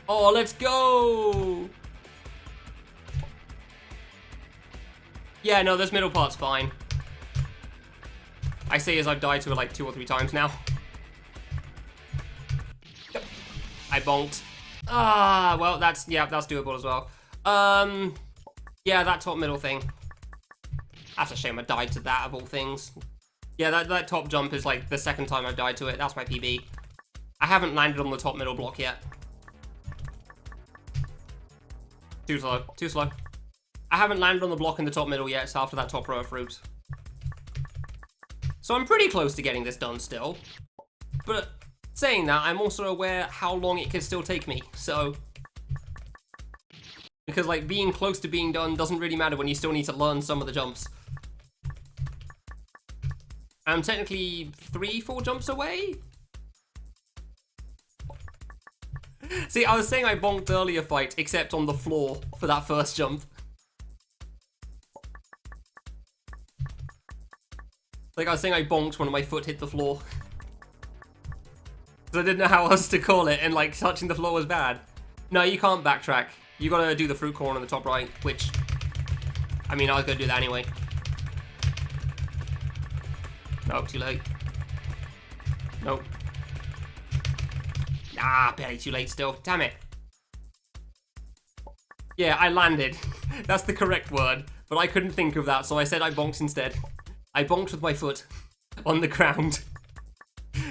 Oh, let's go! Yeah, no, this middle part's fine. I say as I've died to it like 2 or 3 times now. Yep. I bonked. Ah, well, that's doable as well. Yeah, that top middle thing. That's a shame I died to that of all things. Yeah, that top jump is like the second time I've died to it. That's my PB. I haven't landed on the top middle block yet. Too slow, too slow. I haven't landed on the block in the top middle yet, so after that top row of fruit. So I'm pretty close to getting this done still. But saying that, I'm also aware how long it can still take me, so... Because, like, being close to being done doesn't really matter when you still need to learn some of the jumps. I'm technically 3-4 jumps away? See, I was saying I bonked earlier fight, except on the floor for that first jump. Like I was saying I bonked when my foot hit the floor. Because I didn't know how else to call it, and like touching the floor was bad. No, you can't backtrack. You gotta do the fruit corn on the top right, which... I mean, I was gonna do that anyway. Nope, too late. Nope. Ah, barely too late still. Damn it. Yeah, I landed. That's the correct word. But I couldn't think of that, so I said I bonked instead. I bonked with my foot on the ground.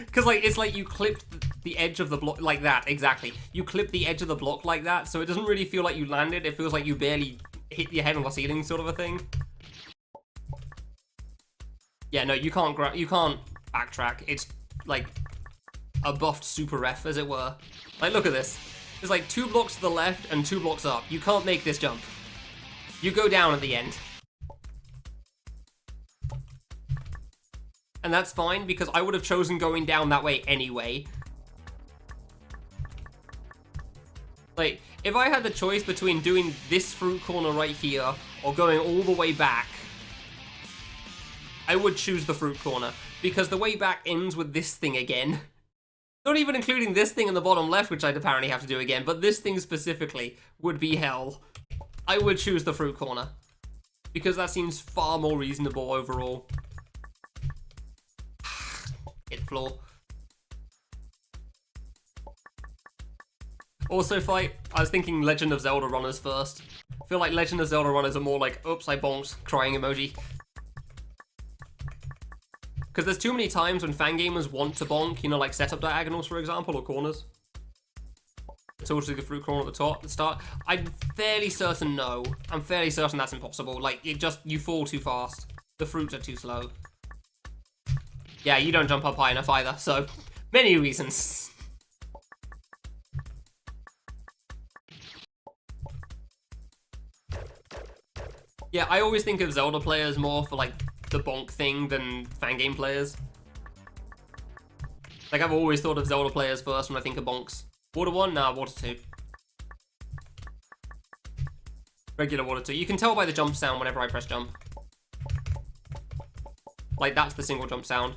Because, like, it's like you clipped the edge of the block like that, exactly. You clip the edge of the block like that, so it doesn't really feel like you landed. It feels like you barely hit your head on the ceiling, sort of a thing. Yeah, no, you can't backtrack. It's like a buffed super ref, as it were. Like, look at this. There's like 2 blocks to the left and 2 blocks up. You can't make this jump. You go down at the end. And that's fine, because I would have chosen going down that way anyway. Like, if I had the choice between doing this fruit corner right here, or going all the way back, I would choose the fruit corner, because the way back ends with this thing again. Not even including this thing in the bottom left, which I'd apparently have to do again, but this thing specifically would be hell. I would choose the fruit corner, because that seems far more reasonable overall. Hit floor. Also fight, I was thinking Legend of Zelda runners first. I feel like Legend of Zelda runners are more like, oops, I bonked, crying emoji. Because there's too many times when fangamers want to bonk, you know, like setup diagonals, for example, or corners. It's also the fruit corner at the top, at the start. I'm fairly certain no. I'm fairly certain that's impossible. Like, you fall too fast. The fruits are too slow. Yeah, you don't jump up high enough either, so many reasons. Yeah, I always think of Zelda players more for, like, the bonk thing than fan game players. Like, I've always thought of Zelda players first when I think of bonks. Water 1? Nah, Water 2. Regular Water 2. You can tell by the jump sound whenever I press jump. Like, that's the single jump sound.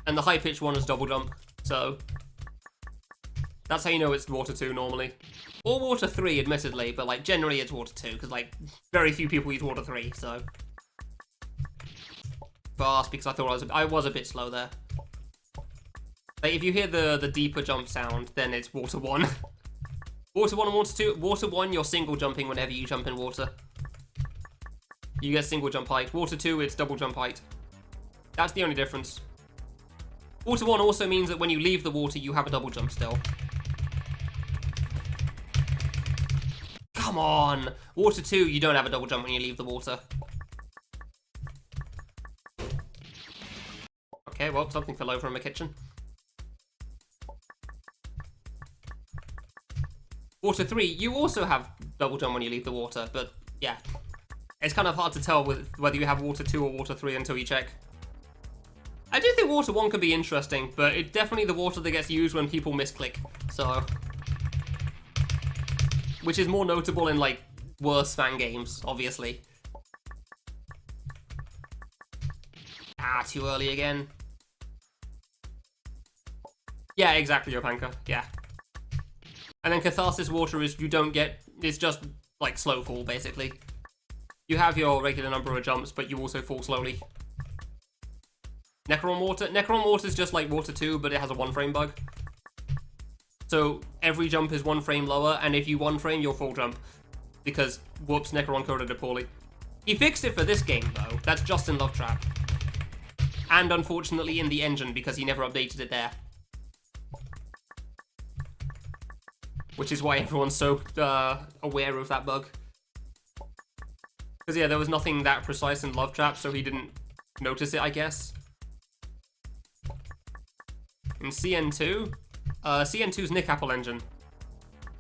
And the high-pitched one is double jump, so that's how you know it's Water 2 normally. Or Water 3, admittedly, but, like, generally it's Water 2, because, like, very few people use Water 3, so. Fast, because I thought I was a bit slow there. Like, if you hear the deeper jump sound, then it's Water 1. Water 1 and Water 2. Water 1, you're single jumping whenever you jump in water. You get single jump height. Water 2, it's double jump height. That's the only difference. Water 1 also means that when you leave the water, you have a double jump still. Come on! Water 2, you don't have a double jump when you leave the water. Okay, well, something fell over in my kitchen. Water 3, you also have double jump when you leave the water, but yeah. It's kind of hard to tell whether you have Water 2 or Water 3 until you check. I do think Water 1 could be interesting, but it's definitely the water that gets used when people misclick, so. Which is more notable in, like, worse fan games, obviously. Ah, too early again. Yeah, exactly, Yopanka, yeah. And then Catharsis Water is you don't get, it's just, like, slow fall, basically. You have your regular number of jumps, but you also fall slowly. Necron Water is just like Water 2, but it has a 1-frame bug. So every jump is 1 frame lower, and if you 1-frame, you'll full jump. Because, whoops, Necron coded it poorly. He fixed it for this game, though. That's just in Love Trap. And unfortunately in the engine, because he never updated it there. Which is why everyone's so aware of that bug. Because, yeah, there was nothing that precise in Love Trap, so he didn't notice it, I guess. In CN2, CN2's Nick Apple engine.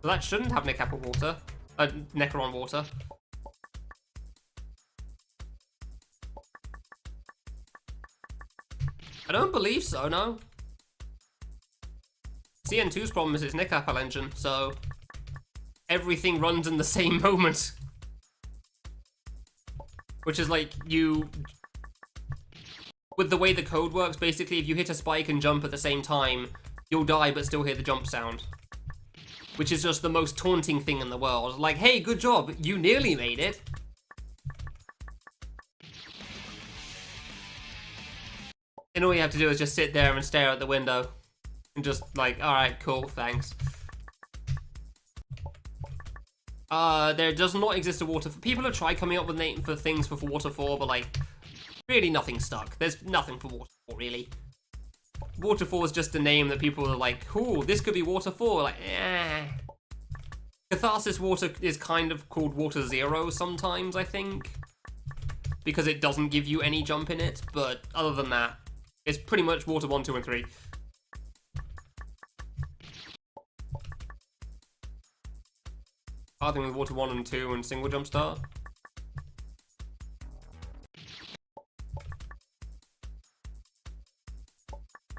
So that shouldn't have Nick Apple water. Necron water. I don't believe so, no. CN2's problem is its Nick Apple engine, so everything runs in the same moment. Which is like, with the way the code works, basically, if you hit a spike and jump at the same time, you'll die but still hear the jump sound. Which is just the most taunting thing in the world. Like, hey, good job, you nearly made it. And all you have to do is just sit there and stare out the window. And just like, alright, cool, thanks. There does not exist a water. People have tried coming up with names for things for Water 4, but like, really nothing stuck. There's nothing for Water 4, really. Water 4 is just a name that people are like, cool, this could be Water 4. Like, eh. Catharsis Water is kind of called Water 0 sometimes, I think. Because it doesn't give you any jump in it, but other than that, it's pretty much Water 1, 2, and 3. Starting with Water 1 and 2 and single jump start.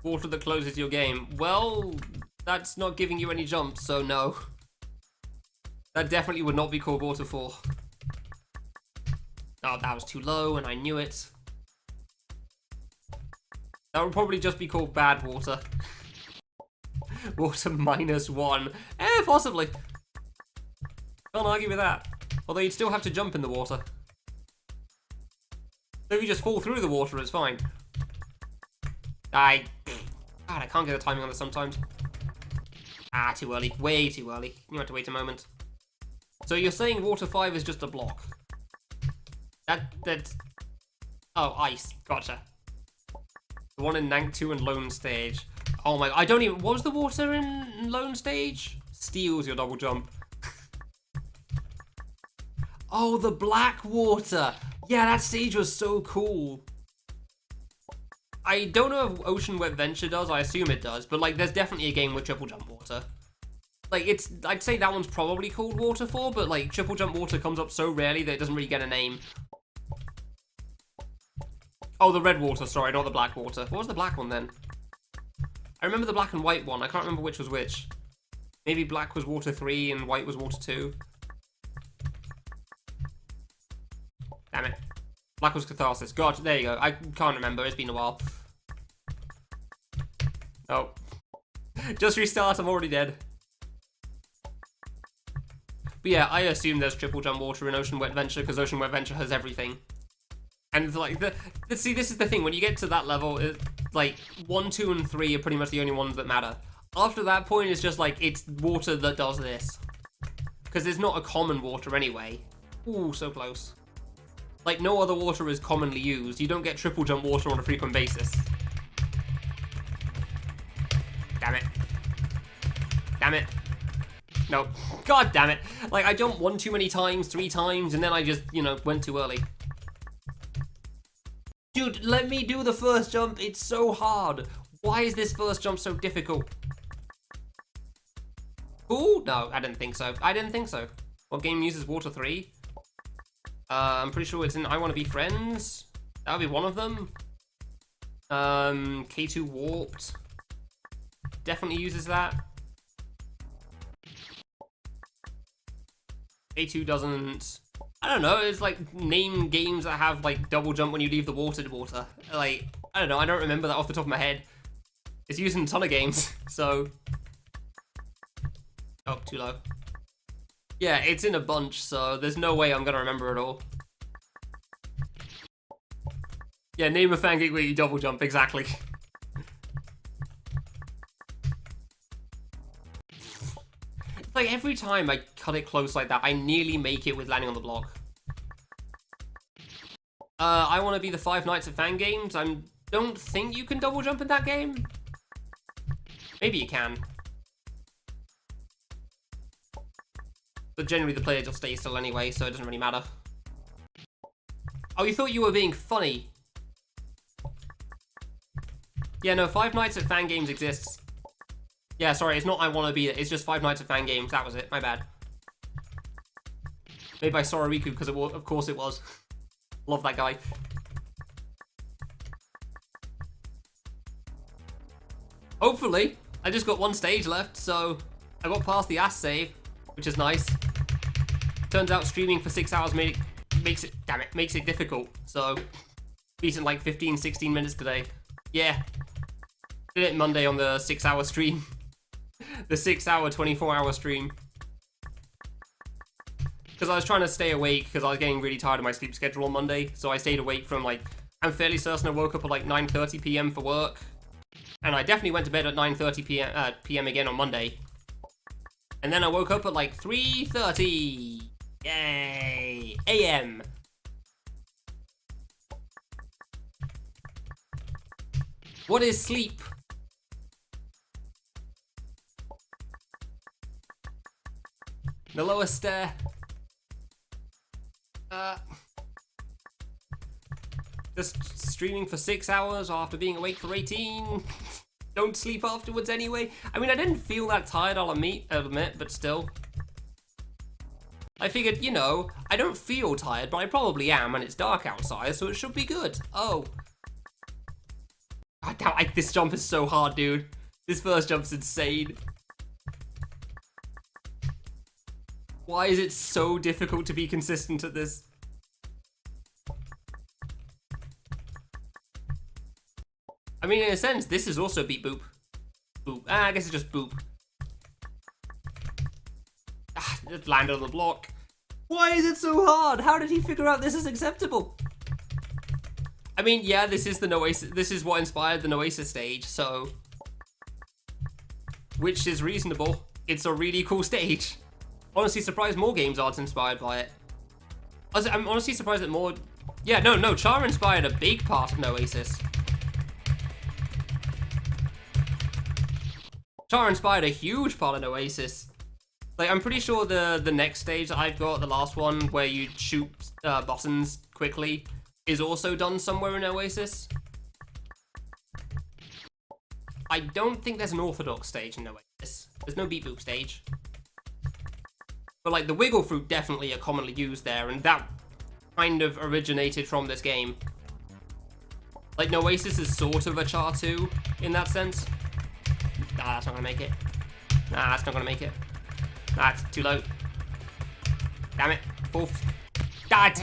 Water that closes your game. Well, that's not giving you any jumps, so no. That definitely would not be called Water 4. Oh, that was too low, and I knew it. That would probably just be called Bad Water. Water -1. Possibly. Can't argue with that. Although you'd still have to jump in the water. So if you just fall through the water, it's fine. God, I can't get the timing on this sometimes. Ah, too early. Way too early. You have to wait a moment. So you're saying Water 5 is just a block? That's... Oh, ice. Gotcha. The one in Nank 2 and Lone Stage. Oh my... I don't even... What was the water in Lone Stage? Steals your double jump. Oh, the black water. Yeah, that stage was so cool. I don't know if Ocean Wet Venture does, I assume it does, but like there's definitely a game with triple jump water. Like I'd say that one's probably called Waterfall, but like triple jump water comes up so rarely that it doesn't really get a name. Oh, the red water, sorry, not the black water. What was the black one then? I remember the black and white one, I can't remember which was which. Maybe black was water 3 and white was water 2. Damn it. Black was Catharsis. God, there you go. I can't remember. It's been a while. Oh. Just restart. I'm already dead. But yeah, I assume there's triple jump water in Ocean Wet Venture because Ocean Wet Venture has everything. And like see, this is the thing. When you get to that level, like 1, 2, and 3 are pretty much the only ones that matter. After that point, it's just like it's water that does this because there's not a common water anyway. Ooh, so close. Like, no other water is commonly used. You don't get triple jump water on a frequent basis. Damn it. Damn it. No. God damn it. Like, I jumped 1 too many times, 3 times, and then I just, you know, went too early. Dude, let me do the first jump. It's so hard. Why is this first jump so difficult? Ooh, no, I didn't think so. I didn't think so. What game uses water 3? I'm pretty sure it's in I Want to Be Friends. That would be one of them. K2 Warped. Definitely uses that. K2 doesn't... I don't know, it's like name games that have like double jump when you leave the water to water. Like, I don't know, I don't remember that off the top of my head. It's used in a ton of games, so... Oh, too low. Yeah, it's in a bunch, so there's no way I'm gonna remember it all. Yeah, name a fan game where you double jump, exactly. It's like every time I cut it close like that, I nearly make it with landing on the block. I Want to Be the Five Nights at Fan Games. I don't think you can double jump in that game. Maybe you can. But generally the player just stays still anyway, so it doesn't really matter. Oh, you thought you were being funny? Yeah, no, Five Nights at Fan Games exists. Yeah, sorry, it's not I Want to Be It, it's just Five Nights at Fan Games, that was it, my bad. Made by Sororiku, because of course it was. Love that guy. Hopefully, I just got 1 stage left, so I got past the ass save, which is nice. Turns out streaming for 6 hours makes it difficult. So, beat in like 15, 16 minutes today. Yeah. Did it Monday on the 6-hour stream. The 6-hour, 24-hour stream. Because I was trying to stay awake because I was getting really tired of my sleep schedule on Monday. So I stayed awake from like, I'm fairly certain I woke up at like 9:30 p.m. for work. And I definitely went to bed at 9:30 p.m. again on Monday. And then I woke up at like 3:30. Yay! a.m. What is sleep? The lowest stair. Just streaming for 6 hours after being awake for 18. Don't sleep afterwards anyway. I mean, I didn't feel that tired, I'll admit, but still. I figured, you know, I don't feel tired, but I probably am, and it's dark outside, so it should be good. Oh. This jump is so hard, dude. This first jump's insane. Why is it so difficult to be consistent at this? I mean, in a sense, this is also beat boop. Boop. I guess it's just boop. Just landed on the block. Why is it so hard? How did he figure out this is acceptable? I mean, yeah, this is the Noasis. This is what inspired the Noasis stage, so... Which is reasonable. It's a really cool stage. Honestly surprised more games aren't inspired by it. I'm honestly surprised that more... Yeah, no, Charr inspired a big part of Noasis. Charr inspired a huge part of Oasis. Like, I'm pretty sure the next stage that I've got, the last one, where you shoot buttons quickly is also done somewhere in Oasis. I don't think there's an orthodox stage in Oasis. There's no beep boop stage. But like the wiggle fruit definitely are commonly used there, and that kind of originated from this game. Like Oasis is sort of a Charr 2 in that sense. Nah, that's not gonna make it. Nah, that's not gonna make it. Nah, it's too low. Damn it. Fourth. Dad.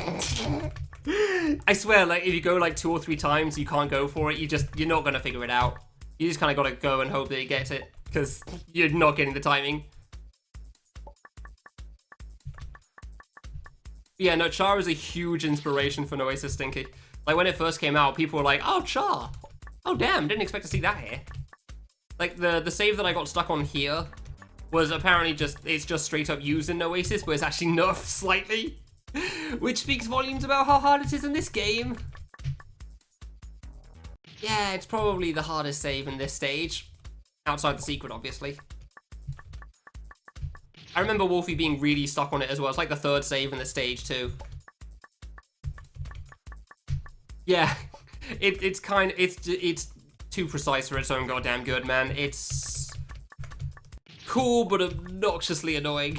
I swear, like if you go like 2 or 3 times, you can't go for it. You're not gonna figure it out. You just kind of gotta go and hope that it gets it, because you're not getting the timing. Yeah, no, Charr is a huge inspiration for Oasis Stinky. Like when it first came out, people were like, "Oh, Charr! Oh, damn! Didn't expect to see that here." Like the save that I got stuck on here was apparently it's just straight up used in Oasis, but it's actually nerfed slightly, which speaks volumes about how hard it is in this game. Yeah, it's probably the hardest save in this stage. Outside the secret, obviously. I remember Wolfie being really stuck on it as well. It's like the 3rd save in the stage, too. Yeah, it's too precise for its own goddamn good, man. It's cool, but obnoxiously annoying.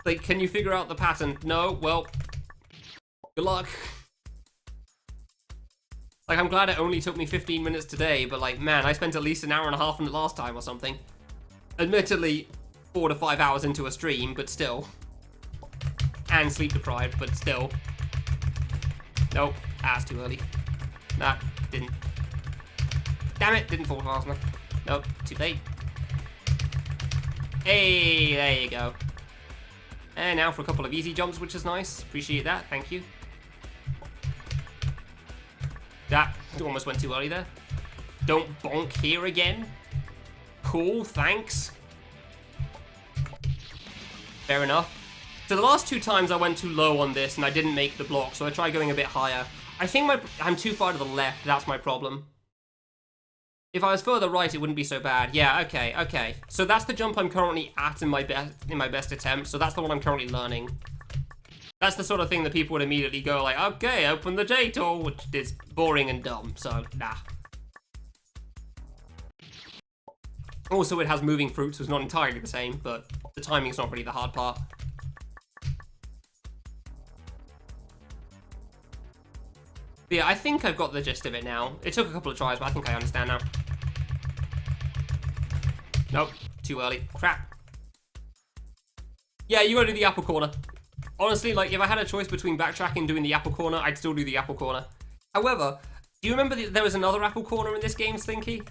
Like, can you figure out the pattern? No? Well, good luck. Like, I'm glad it only took me 15 minutes today, but like, man, I spent at least an hour and a half on it last time or something. Admittedly, 4 to 5 hours into a stream, but still. And sleep deprived, but still. Nope, that's too early. Nah, didn't. Damn it, didn't fall fast enough. Nope, too late. Hey, there you go. And now for a couple of easy jumps, which is nice. Appreciate that, thank you. That almost went too early there. Don't bonk here again. Cool, thanks. Fair enough. So the last 2 times I went too low on this and I didn't make the block, so I tried going a bit higher. I think I'm too far to the left, that's my problem. If I was further right, it wouldn't be so bad. Yeah, okay. So that's the jump I'm currently at in my best attempt, so that's the one I'm currently learning. That's the sort of thing that people would immediately go like, okay, open the J tool, which is boring and dumb, so nah. Also, it has moving fruits, so it's not entirely the same, but the timing's not really the hard part. But yeah, I think I've got the gist of it now. It took a couple of tries, but I think I understand now. Nope, too early. Crap. Yeah, you gotta do the apple corner. Honestly, like, if I had a choice between backtracking and doing the apple corner, I'd still do the apple corner. However, do you remember there was another apple corner in this game, Stinky?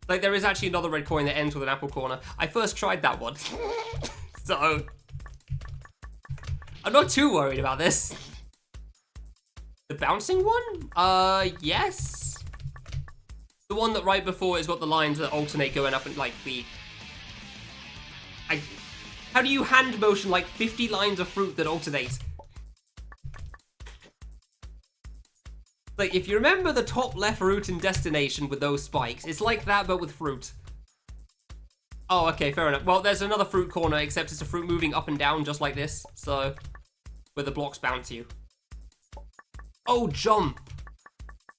Like, there is actually another red coin that ends with an apple corner. I first tried that one. So, I'm not too worried about this. The bouncing one? Yes. The one that right before has got the lines that alternate going up and, like, the... How do you hand motion, like, 50 lines of fruit that alternate? Like, if you remember the top left route in Destination with those spikes, it's like that, but with fruit. Oh, okay, fair enough. Well, there's another fruit corner, except it's a fruit moving up and down, just like this. So, where the blocks bounce you. Oh, jump!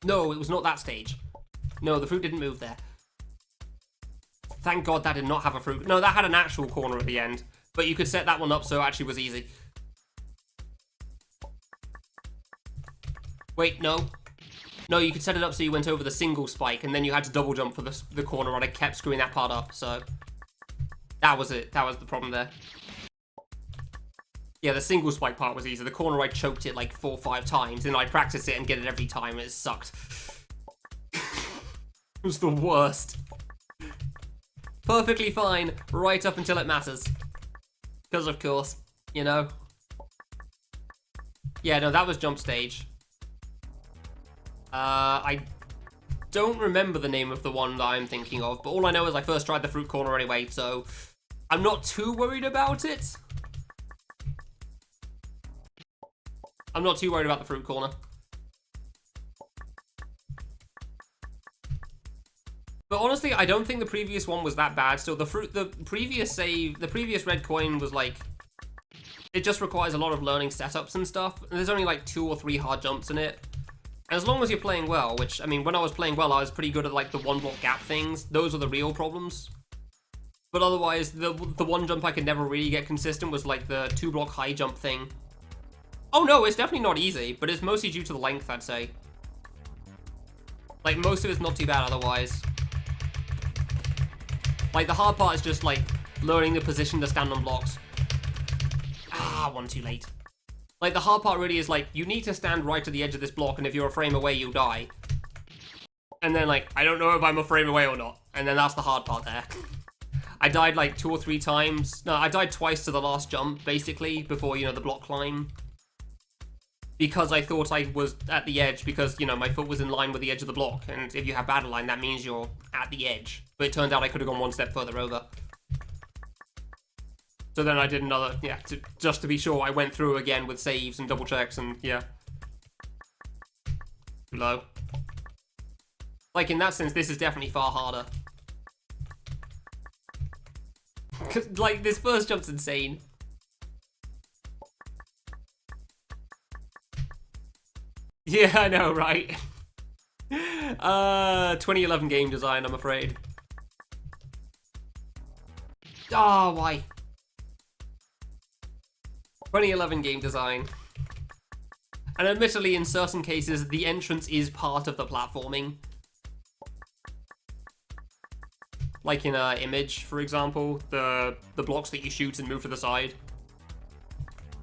No, it was not that stage. No, the fruit didn't move there. Thank God that did not have a fruit. No, that had an actual corner at the end. But you could set that one up so it actually was easy. Wait, no. No, you could set it up so you went over the single spike, and then you had to double jump for the corner, and I kept screwing that part up, so... That was it. That was the problem there. Yeah, the single spike part was easy. The corner, I choked it like 4 or 5 times, and I'd practice it and get it every time, and it sucked. It was the worst. Perfectly fine, right up until it matters. Because, of course, you know. Yeah, no, that was jump stage. I don't remember the name of the one that I'm thinking of, but all I know is I first tried the fruit corner anyway, so I'm not too worried about it. I'm not too worried about the fruit corner. But honestly, I don't think the previous one was that bad still. The previous red coin was like It just requires a lot of learning setups and stuff. And there's only like 2 or 3 hard jumps in it. And as long as you're playing well, which, I mean, when I was playing well, I was pretty good at like the 1-block gap things. Those are the real problems. But otherwise, the one jump I could never really get consistent was like the 2-block high jump thing. Oh no, it's definitely not easy, but it's mostly due to the length, I'd say. Like, most of it's not too bad otherwise. Like, the hard part is just, like, learning the position to stand on blocks. Ah, one too late. Like, the hard part really is, like, you need to stand right at the edge of this block, and if you're a frame away, you'll die. And then, like, I don't know if I'm a frame away or not. And then that's the hard part there. I died, like, 2 or 3 times. No, I died twice to the last jump, basically, before, you know, the block climb. Because I thought I was at the edge, because, you know, my foot was in line with the edge of the block. And if you have battle line, that means you're at the edge. But it turned out I could have gone 1 step further over. So then I did another, yeah, just to be sure, I went through again with saves and double checks, and yeah. Too low. Like, in that sense, this is definitely far harder. Because, like, this first jump's insane. Yeah, I know, right? 2011 game design, I'm afraid. Ah, why? 2011 game design. And admittedly, in certain cases, the entrance is part of the platforming. Like in Image, for example, the blocks that you shoot and move to the side.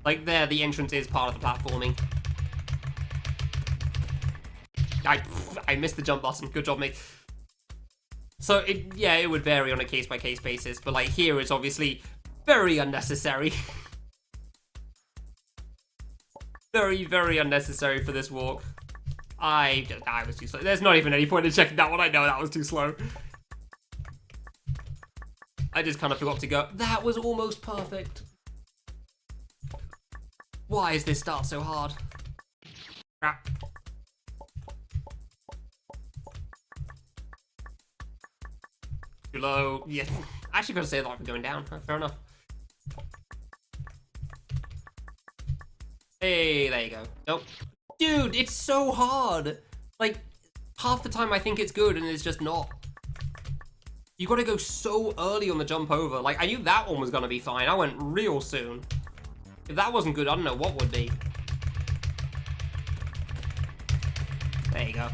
Like there, the entrance is part of the platforming. I missed the jump button. Good job, mate. So, it would vary on a case-by-case basis, but like here, it's obviously very unnecessary. Very, very unnecessary for this walk. I was too slow. There's not even any point in checking that one. I know that was too slow. I just kind of forgot to go. That was almost perfect. Why is this start so hard? Crap. Too low. Yeah. I actually got to say that I'm going down. Fair enough. Hey, there you go. Nope. Dude, it's so hard. Like, half the time I think it's good and it's just not. You gotta go so early on the jump over. Like, I knew that one was gonna be fine. I went real soon. If that wasn't good, I don't know what would be. There you go.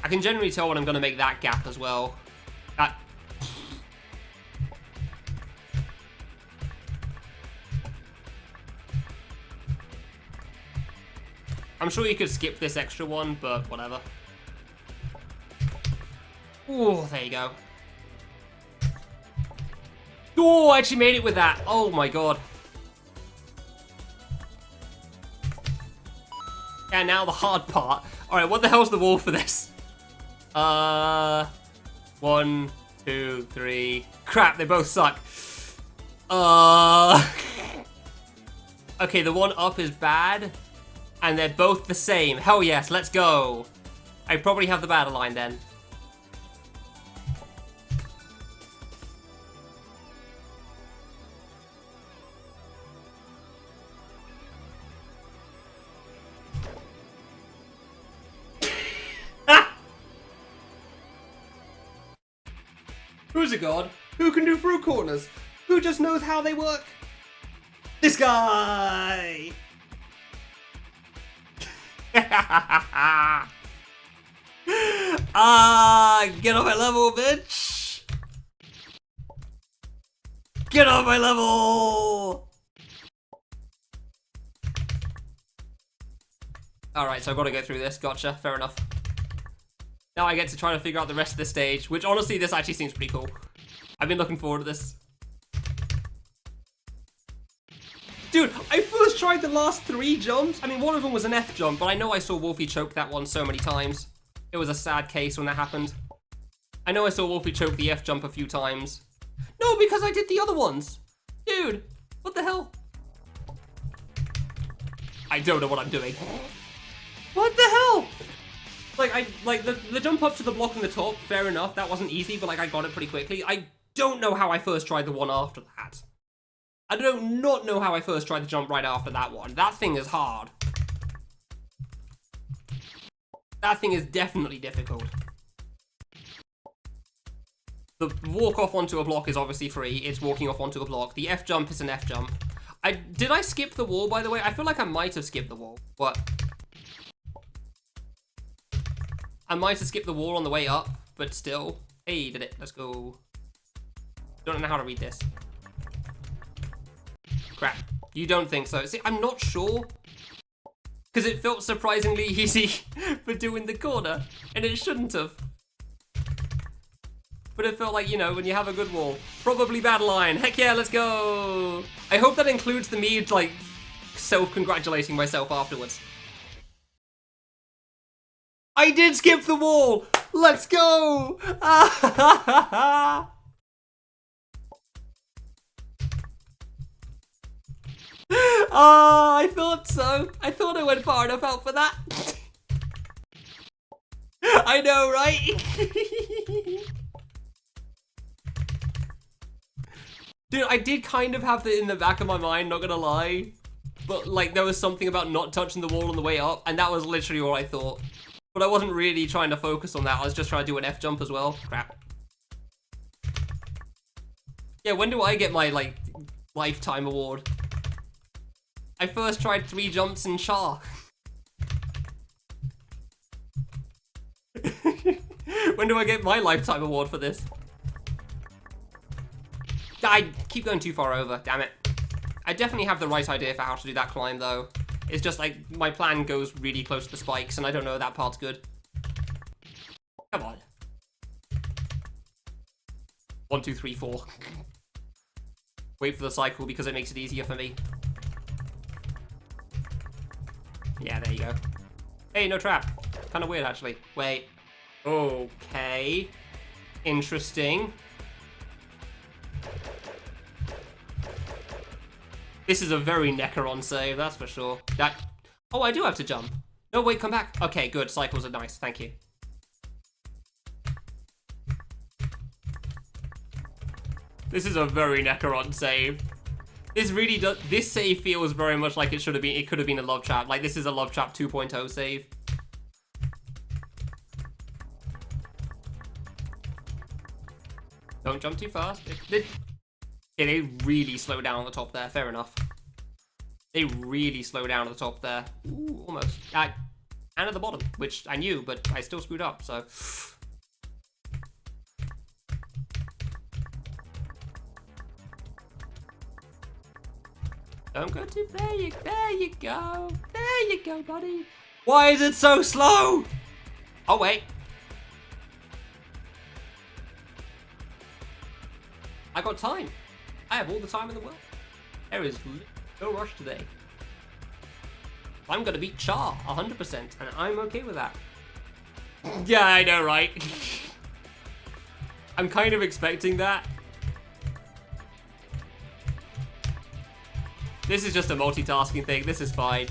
I can generally tell when I'm gonna make that gap as well. I'm sure you could skip this extra one, but whatever. Oh, there you go. Oh, I actually made it with that. Oh my god. And now the hard part. Alright, what the hell's the wall for this? 1, 2, 3. Crap, they both suck. Okay, the one up is bad. And they're both the same. Hell yes, let's go. I probably have the battle line then. Who's a god? Who can do fruit corners? Who just knows how they work? This guy! Get on my level, bitch! Get on my level! Alright, so I've got to go through this. Gotcha, fair enough. Now I get to try to figure out the rest of the stage, which honestly, this actually seems pretty cool. I've been looking forward to this. Dude, I first tried the last 3 jumps. I mean, one of them was an F jump, but I know I saw Wolfie choke that one so many times. It was a sad case when that happened. I know I saw Wolfie choke the F jump a few times. No, because I did the other ones. Dude, what the hell? I don't know what I'm doing. What the hell? Like, the jump up to the block in the top, fair enough. That wasn't easy, but like I got it pretty quickly. I don't know how I first tried the one after that. I do not know how I first tried to jump right after that one. That thing is hard. That thing is definitely difficult. The walk off onto a block is obviously free. It's walking off onto a block. The F jump is an F jump. Did I skip the wall, by the way? I feel like I might have skipped the wall. What? I might have skipped the wall on the way up, but still. Hey, did it. Let's go. Don't know how to read this. Crap. You don't think so? See, I'm not sure. Because it felt surprisingly easy for doing the corner. And it shouldn't have. But it felt like, you know, when you have a good wall. Probably bad line. Heck yeah, let's go. I hope that includes the me, like, self-congratulating myself afterwards. I did skip the wall. Let's go. Oh, I thought so. I thought I went far enough out for that. I know, right? Dude, I did kind of have it in the back of my mind, not gonna lie. But, like, there was something about not touching the wall on the way up, and that was literally all I thought. But I wasn't really trying to focus on that. I was just trying to do an F jump as well. Crap. Yeah, when do I get my, like, lifetime award? I first tried 3 jumps in Charr. When do I get my lifetime award for this? I keep going too far over, damn it. I definitely have the right idea for how to do that climb, though. It's just like, my plan goes really close to the spikes, and I don't know that part's good. Come on. 1, 2, 3, 4. Wait for the cycle because it makes it easier for me. Yeah, there you go. Hey, no trap. Kind of weird, actually. Wait. Okay. Interesting. This is a very Necron save, that's for sure. Oh, I do have to jump. No, wait, come back. Okay, good. Cycles are nice. Thank you. This is a very Necron save. This really does. This save feels very much like it should have been. It could have been a love trap. Like, this is a love trap 2.0 save. Don't jump too fast. Yeah, they really slow down at the top there. Fair enough. They really slow down at the top there. Ooh, almost. And at the bottom, which I knew, but I still screwed up, so. Don't go too there you go. There you go, buddy. Why is it so slow? Oh, wait. I got time. I have all the time in the world. There is no rush today. I'm gonna beat Charr 100%, and I'm okay with that. Yeah, I know, right? I'm kind of expecting that. This is just a multitasking thing. This is fine.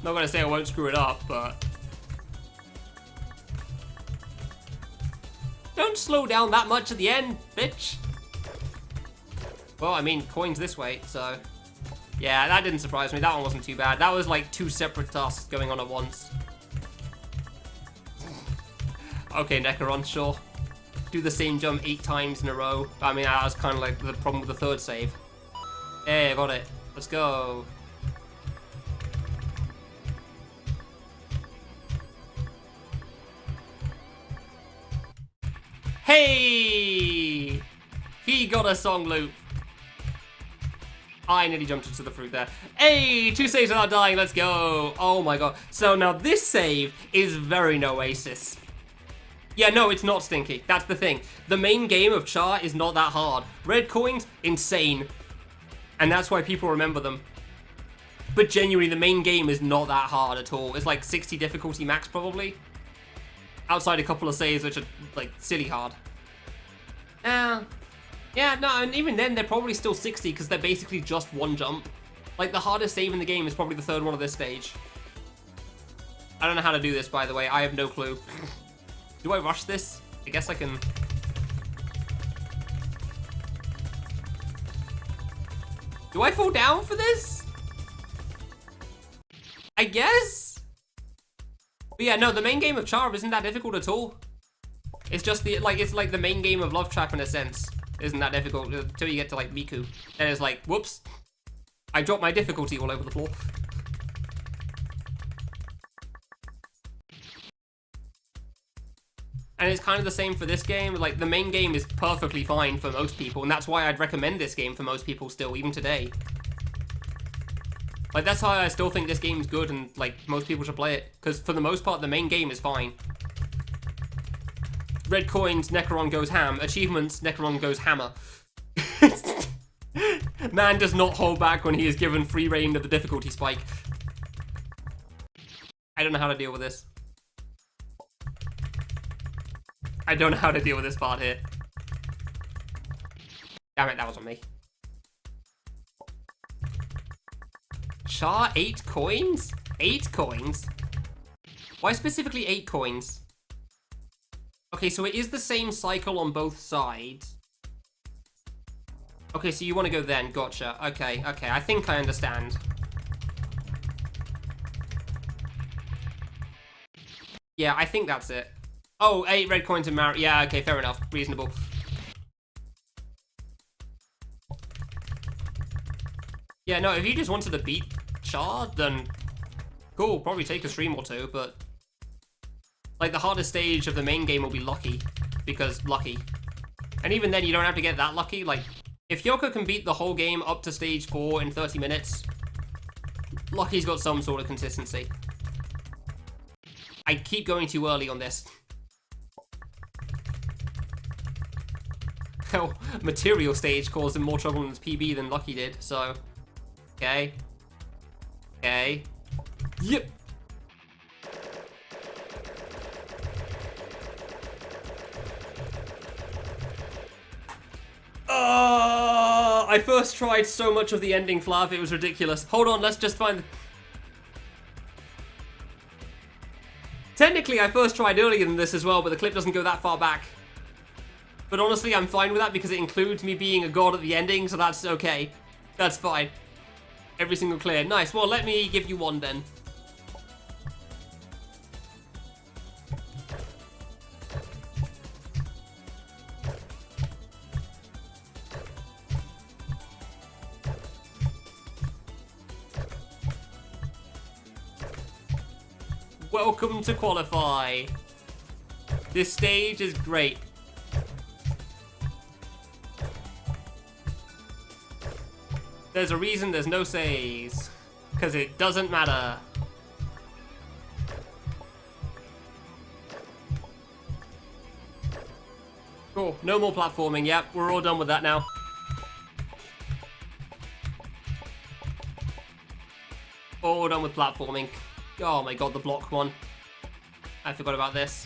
Not gonna say I won't screw it up, but don't slow down that much at the end, bitch. Well, I mean, coins this way, so yeah, that didn't surprise me. That one wasn't too bad. That was like 2 separate tasks going on at once. Okay, Necron, sure. Do the same jump 8 times in a row. I mean, that was kind of like the problem with the 3rd save. Hey, I got it. Let's go. Hey! He got a song loop. I nearly jumped into the fruit there. Hey, 2 saves without dying, let's go. Oh my god. So now this save is very Noasis. Yeah, no, it's not stinky. That's the thing. The main game of Charr is not that hard. Red coins, insane. And that's why people remember them. But genuinely, the main game is not that hard at all. It's like 60 difficulty max, probably. Outside a couple of saves, which are, like, silly hard. Yeah, no, and even then, they're probably still 60, because they're basically just 1 jump. Like, the hardest save in the game is probably the 3rd one of this stage. I don't know how to do this, by the way. I have no clue. Do I rush this? I guess I can. Do I fall down for this? I guess? But yeah, no, the main game of Charr isn't that difficult at all. It's just it's like the main game of Love Trap in a sense. Isn't that difficult until you get to like Miku. Then it's like, whoops. I dropped my difficulty all over the floor. And it's kind of the same for this game. Like, the main game is perfectly fine for most people, and that's why I'd recommend this game for most people still, even today. Like, that's why I still think this game's good, and, like, most people should play it. Because, for the most part, the main game is fine. Red coins, Necron goes ham. Achievements, Necron goes hammer. Man does not hold back when he is given free reign of the difficulty spike. I don't know how to deal with this. I don't know how to deal with this part here. Damn it, that was on me. Charr, 8 coins? 8 coins? Why specifically 8 coins? Okay, so it is the same cycle on both sides. Okay, so you want to go then. Gotcha. Okay, okay. I think I understand. Yeah, I think that's it. Oh, 8 red coins and Mar- yeah, okay, fair enough. Reasonable. Yeah, no, if you just wanted to beat Charr, then cool, probably take a stream or two, but like the hardest stage of the main game will be Lucky, because Lucky. And even then, you don't have to get that lucky. Like, if Yoko can beat the whole game up to stage 4 in 30 minutes, Lucky's got some sort of consistency. I keep going too early on this. Hell, material stage caused him more trouble in his PB than Lucky did, so... Okay. Okay. Yep! I first tried so much of the ending, Flav, it was ridiculous. Hold on, let's just find... Technically, I first tried earlier than this as well, but the clip doesn't go that far back. But honestly, I'm fine with that because it includes me being a god at the ending, so that's okay. That's fine. Every single clear. Nice. Well, let me give you one then. Welcome to qualify. This stage is great. There's a reason there's no saves. Because it doesn't matter. Cool. No more platforming. Yep, we're all done with that now. All done with platforming. Oh my god, the block one. I forgot about this.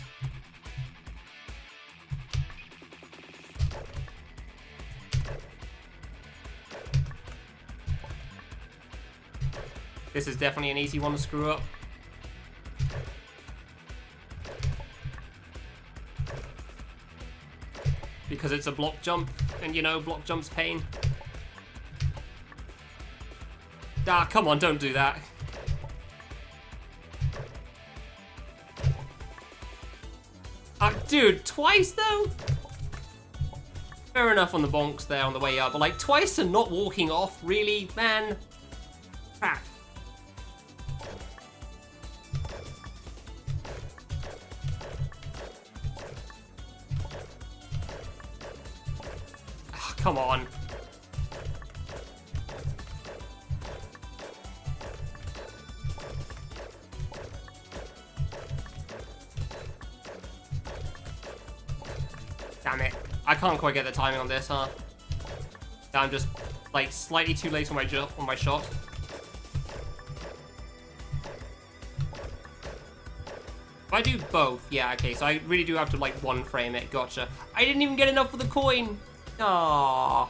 This is definitely an easy one to screw up. Because it's a block jump, and you know, block jump's pain. Ah, come on, don't do that. Dude, twice though? Fair enough on the bonks there on the way up, but like twice and not walking off, really, man? Crap. Oh, come on. Damn it. I can't quite get the timing on this, huh? I'm just, like, slightly too late on my shot. If I do both, yeah, okay, so I really do have to, like, one frame it. Gotcha. I didn't even get enough for the coin! Aww.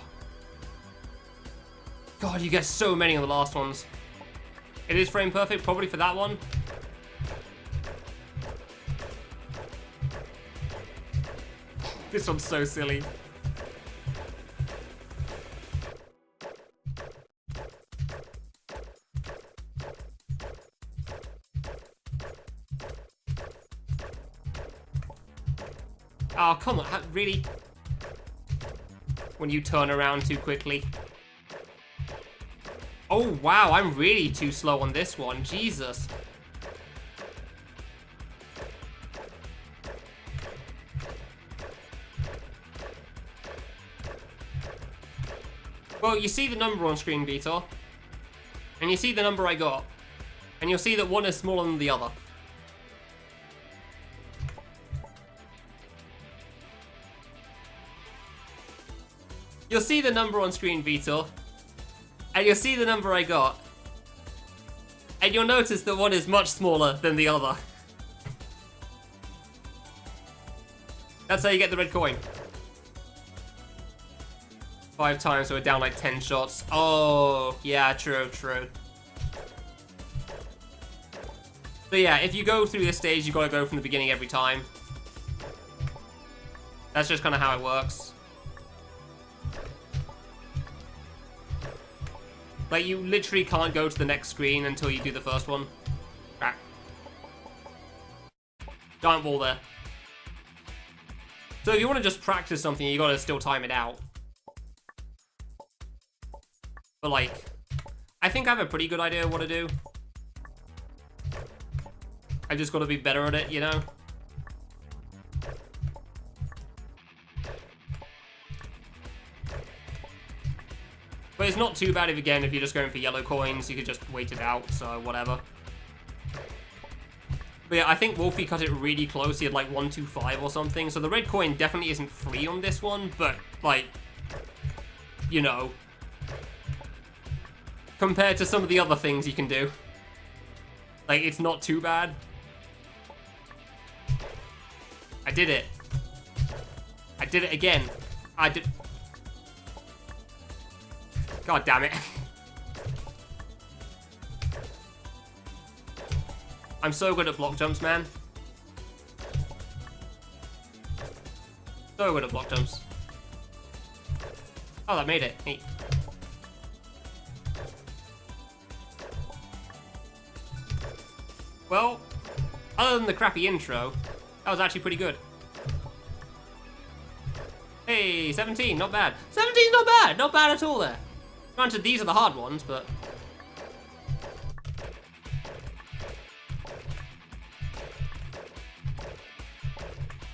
God, you get so many on the last ones. It is frame perfect, probably for that one. This one's so silly. Oh, come on. Really? When you turn around too quickly. Oh, wow. I'm really too slow on this one. Jesus. Well, you see the number on screen, Vitor. And you see the number I got. And you'll see that one is smaller than the other. You'll see the number on screen, Vitor. And you'll see the number I got. And you'll notice that one is much smaller than the other. That's how you get the red coin. 5 times, so we're down like 10 shots. Oh, yeah, true. So yeah, if you go through this stage, you gotta go from the beginning every time. That's just kind of how it works. Like, you literally can't go to the next screen until you do the first one. Crap. Giant wall there. So if you want to just practice something, you gotta still time it out. But like, I think I have a pretty good idea of what to do. I just gotta be better at it, you know? But it's not too bad if, again, if you're just going for yellow coins, you could just wait it out, so whatever. But yeah, I think Wolfie cut it really close. He had like 125 or something. So the red coin definitely isn't free on this one, but like, you know, compared to some of the other things you can do, like, it's not too bad. I did it. I did it again. I did. God damn it. I'm so good at block jumps, man. So good at block jumps. Oh, that made it. Neat. Well, other than the crappy intro, that was actually pretty good. Hey, 17, not bad. 17's not bad. Not bad at all there. Granted, these are the hard ones, but...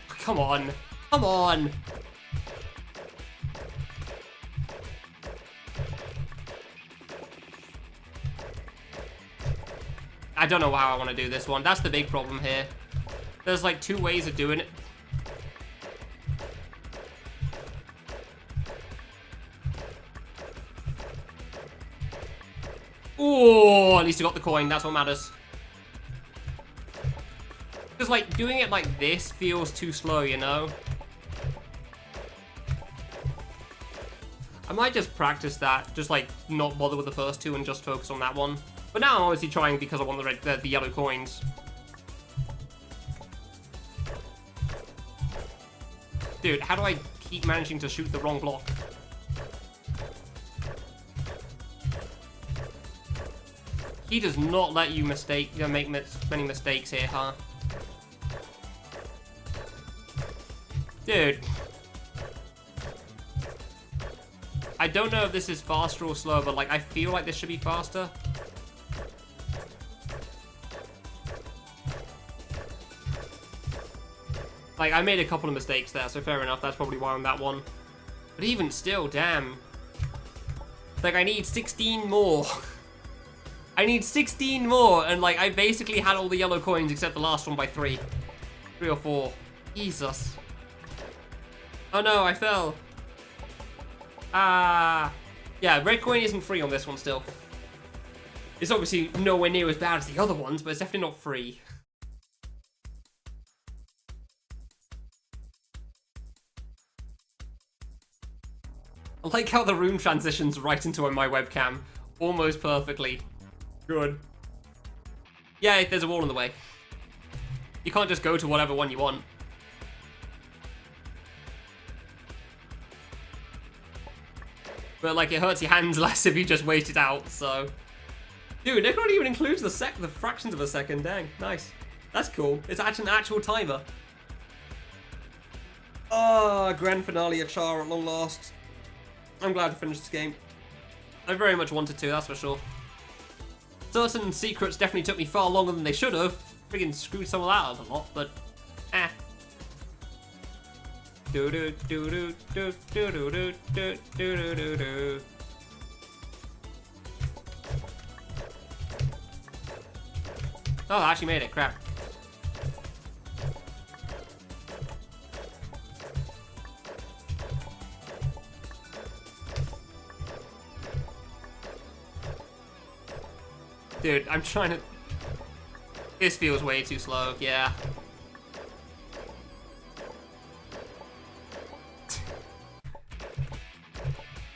Come on. Come on. I don't know how I want to do this one. That's the big problem here. There's like 2 ways of doing it. Oh, at least I got the coin. That's what matters. Because, like, doing it like this feels too slow, you know? I might just practice that. Just, like, not bother with the first 2 and just focus on that one. But now I'm obviously trying because I want the yellow coins. Dude, how do I keep managing to shoot the wrong block? He does not let you make many mistakes here, huh? Dude. I don't know if this is faster or slower, but like, I feel like this should be faster. Like, I made a couple of mistakes there, so fair enough, that's probably why I'm that one. But even still, damn. Like, I need 16 more. I need 16 more, and like, I basically had all the yellow coins except the last one by 3. 3 or 4. Jesus. Oh no, I fell. Ah. Yeah, red coin isn't free on this one still. It's obviously nowhere near as bad as the other ones, but it's definitely not free. I like how the room transitions right into my webcam. Almost perfectly. Good. Yeah, there's a wall in the way. You can't just go to whatever one you want. But like, it hurts your hands less if you just wait it out, so... Dude, it not even includes the fractions of a second. Dang, nice. That's cool. It's actually an actual timer. Ah, grand finale of Charr at long last. I'm glad to finish this game. I very much wanted to, that's for sure. Certain secrets definitely took me far longer than they should have. Friggin' screwed some of that up a lot, but eh. Do do do do do do do do do do do do. Oh, I actually made it. Crap. Dude, I'm trying to... This feels way too slow, yeah.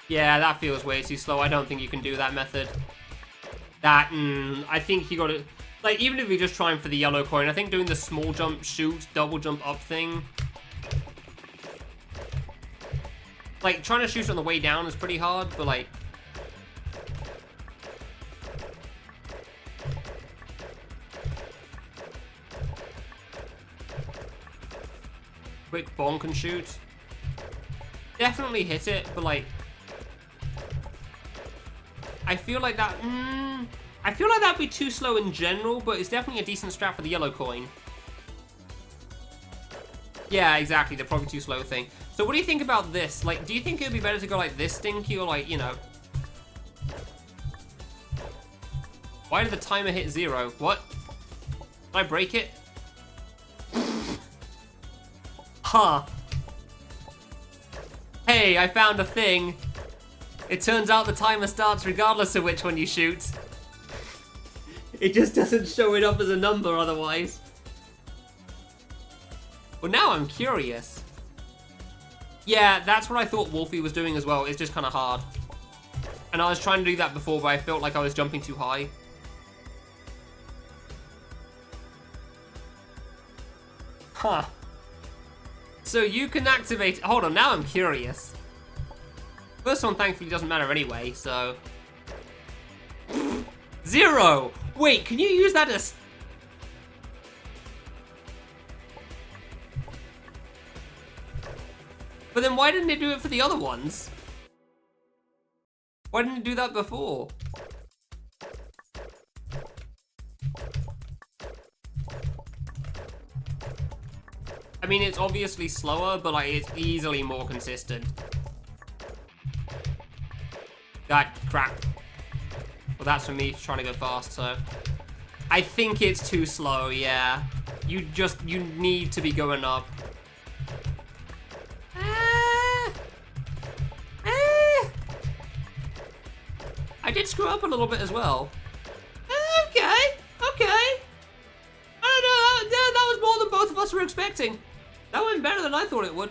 Yeah, that feels way too slow. I don't think you can do that method. That, I think you gotta... Like, even if you're just trying for the yellow coin, I think doing the small jump, shoot, double jump up thing... Like, trying to shoot on the way down is pretty hard, but like... Quick bonk and shoot. Definitely hit it, but like... I feel like that... I feel like that'd be too slow in general, but it's definitely a decent strat for the yellow coin. Yeah, exactly, the probably too slow thing. So what do you think about this? Like, do you think it would be better to go like this, Stinky, or like, you know... Why did the timer hit 0? What? Did I break it? Huh. Hey, I found a thing. It turns out the timer starts regardless of which one you shoot. It just doesn't show it up as a number otherwise. Well, now I'm curious. Yeah, that's what I thought Wolfie was doing as well. It's just kind of hard. And I was trying to do that before, but I felt like I was jumping too high. Huh. So you can activate... Hold on, now I'm curious. First one thankfully doesn't matter anyway, so... 0! Wait, can you use that as... But then why didn't it do it for the other ones? Why didn't it do that before? I mean, it's obviously slower, but like, it's easily more consistent. That crap. Well, that's for me trying to go fast, so... I think it's too slow, yeah. You need to be going up. I did screw up a little bit as well. Okay. I don't know, that was more than both of us were expecting. That went better than I thought it would.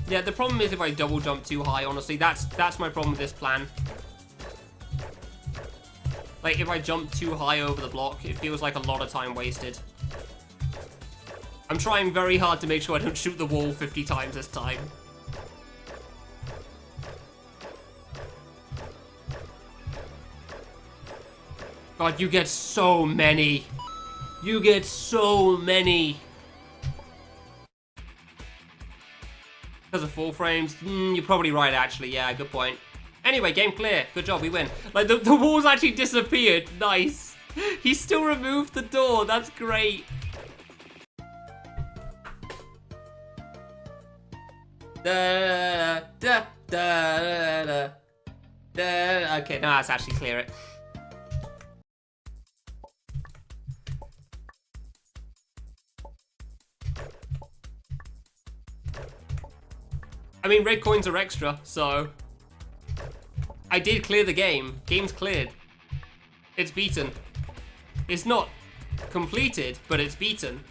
Yeah, the problem is if I double jump too high, honestly, that's my problem with this plan. Like, if I jump too high over the block, it feels like a lot of time wasted. I'm trying very hard to make sure I don't shoot the wall 50 times this time. God, you get so many. You get so many. Because of full frames? You're probably right, actually. Yeah, good point. Anyway, game clear. Good job, we win. Like, the walls actually disappeared. Nice. He still removed the door. That's great. Da, da, da, da, da. Okay, no, let's actually clear it. I mean, red coins are extra, so... I did clear the game. Game's cleared. It's beaten. It's not completed, but it's beaten.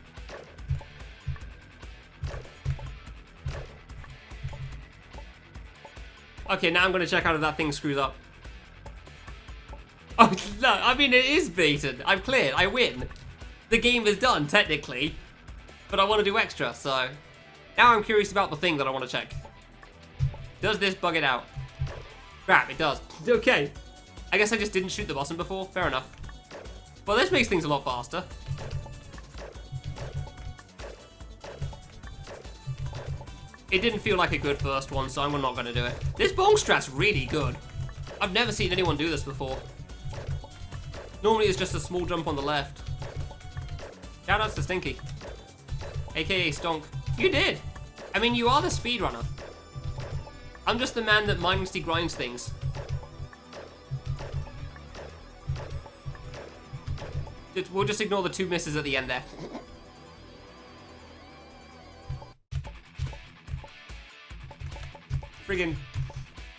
Okay, now I'm gonna check out if that thing screws up. Oh, no, I mean, it is beaten. I've cleared. I win. The game is done, technically. But I want to do extra, so... Now I'm curious about the thing that I want to check. Does this bug it out? Crap, it does. Okay. I guess I just didn't shoot the button before. Fair enough. Well, this makes things a lot faster. It didn't feel like a good first one, so I'm not going to do it. This bonk strat's really good. I've never seen anyone do this before. Normally it's just a small jump on the left. Shoutouts to Stinky. AKA Stonk. You did! I mean, you are the speedrunner. I'm just the man that mindlessly grinds things. We'll just ignore the 2 misses at the end there. Friggin',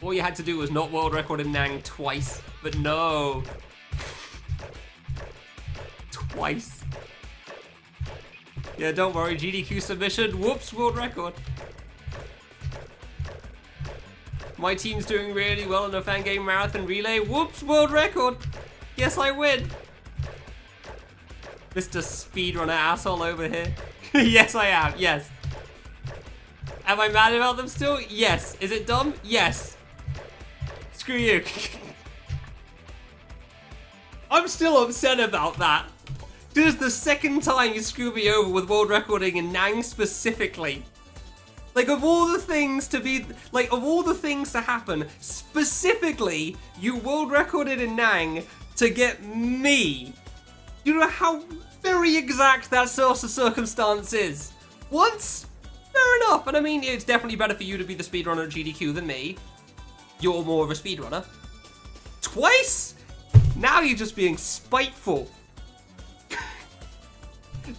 all you had to do was not world record in Nang twice, but no. Twice. Yeah, don't worry, GDQ submission, whoops, world record. My team's doing really well in a fan game marathon relay, whoops, world record. Yes, I win. Mr. Speedrunner asshole over here. Yes, I am, yes. Am I mad about them still? Yes. Is it dumb? Yes. Screw you. I'm still upset about that. This is the second time you screw me over with world recording in Nang specifically. Like, of all the things to be, like, of all the things to happen, specifically, you world recorded in Nang to get me. You know how very exact that sort of circumstance is. Once? Fair enough, and I mean, it's definitely better for you to be the speedrunner at GDQ than me. You're more of a speedrunner. Twice? Now you're just being spiteful.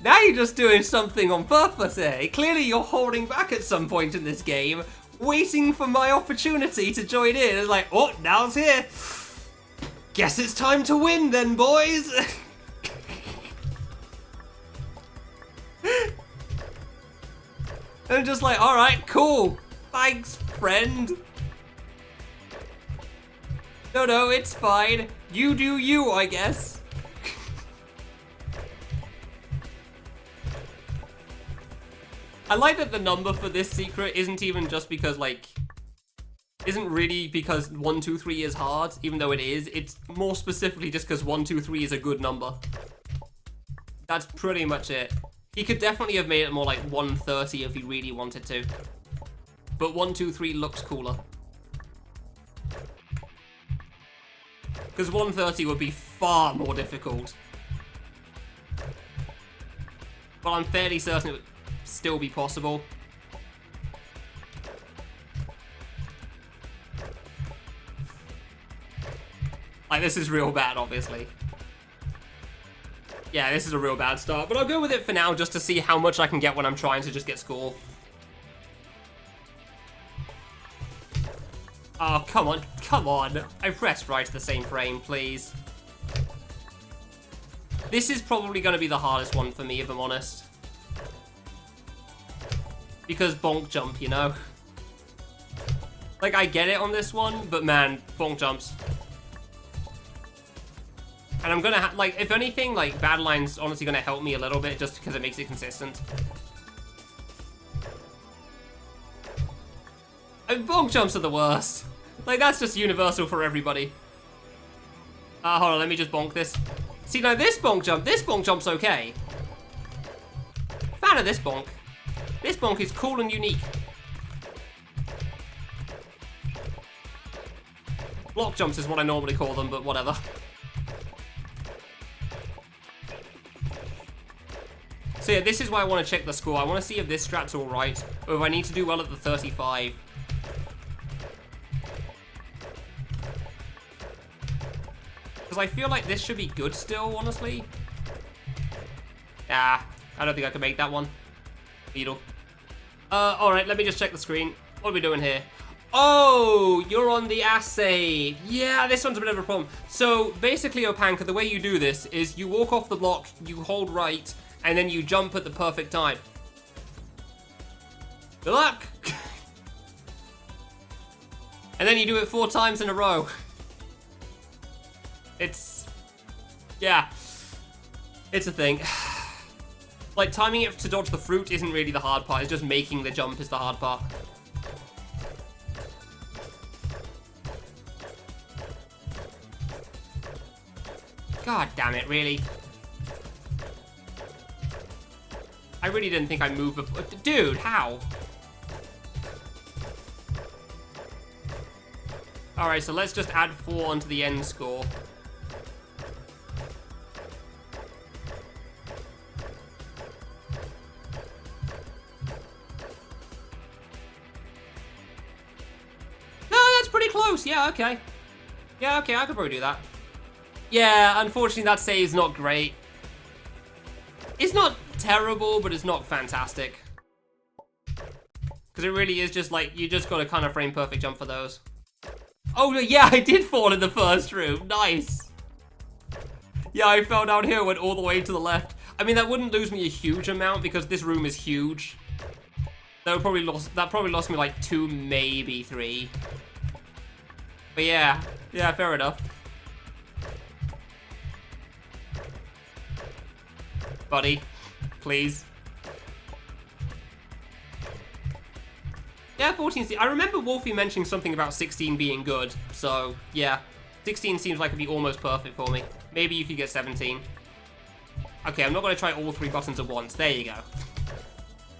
Now you're just doing something on purpose here. Clearly you're holding back at some point in this game, waiting for my opportunity to join in. It's like, oh, now it's here. Guess it's time to win then, boys. I'm just like, alright, cool. Thanks, friend. No, it's fine. You do you, I guess. I like that the number for this secret isn't even just because, like, isn't really because 1, 2, 3 is hard, even though it is. It's more specifically just because 1, 2, 3 is a good number. That's pretty much it. He could definitely have made it more like 130 if he really wanted to. But 1, 2, 3 looks cooler. Because 130 would be far more difficult. But I'm fairly certain it would still be possible. Like, this is real bad, obviously. Yeah, this is a real bad start, but I'll go with it for now just to see how much I can get when I'm trying to just get score. Oh, come on, come on. I pressed right at the same frame, please. This is probably going to be the hardest one for me, if I'm honest. Because bonk jump, you know? Like, I get it on this one, but man, bonk jumps. And I'm gonna like, if anything, like, Badline's honestly gonna help me a little bit just because it makes it consistent. And bonk jumps are the worst. Like, that's just universal for everybody. Hold on, let me just bonk this. See, now this bonk jump's okay. Fan of this bonk. This bonk is cool and unique. Block jumps is what I normally call them, but whatever. So yeah, this is why I want to check the score. I want to see if this strat's alright, or if I need to do well at the 35. Because I feel like this should be good still, honestly. Ah, I don't think I can make that one. Beetle. Alright, let me just check the screen. What are we doing here? Oh, you're on the assay. Yeah, this one's a bit of a problem. So, basically, Opanka, the way you do this is you walk off the block, you hold right, and then you jump at the perfect time. Good luck! And then you do it 4 times in a row. It's... yeah. It's a thing. Like, timing it to dodge the fruit isn't really the hard part, it's just making the jump is the hard part. God damn it, really? I really didn't think I'd move before. Dude, how? Alright, so let's just add 4 onto the end score. No, that's pretty close. Yeah, okay. Yeah, okay, I could probably do that. Yeah, unfortunately that save's not great. It's not terrible, but it's not fantastic. Because it really is just like, you just gotta kind of frame perfect jump for those. Oh, yeah, I did fall in the first room. Nice. Yeah, I fell down here, went all the way to the left. I mean, that wouldn't lose me a huge amount because this room is huge. That probably lost me like 2, maybe 3. But yeah, fair enough. Buddy, please. Yeah, 14. I remember Wolfie mentioning something about 16 being good, so yeah. 16 seems like it'd be almost perfect for me. Maybe you could get 17. Okay, I'm not going to try all 3 buttons at once. There you go.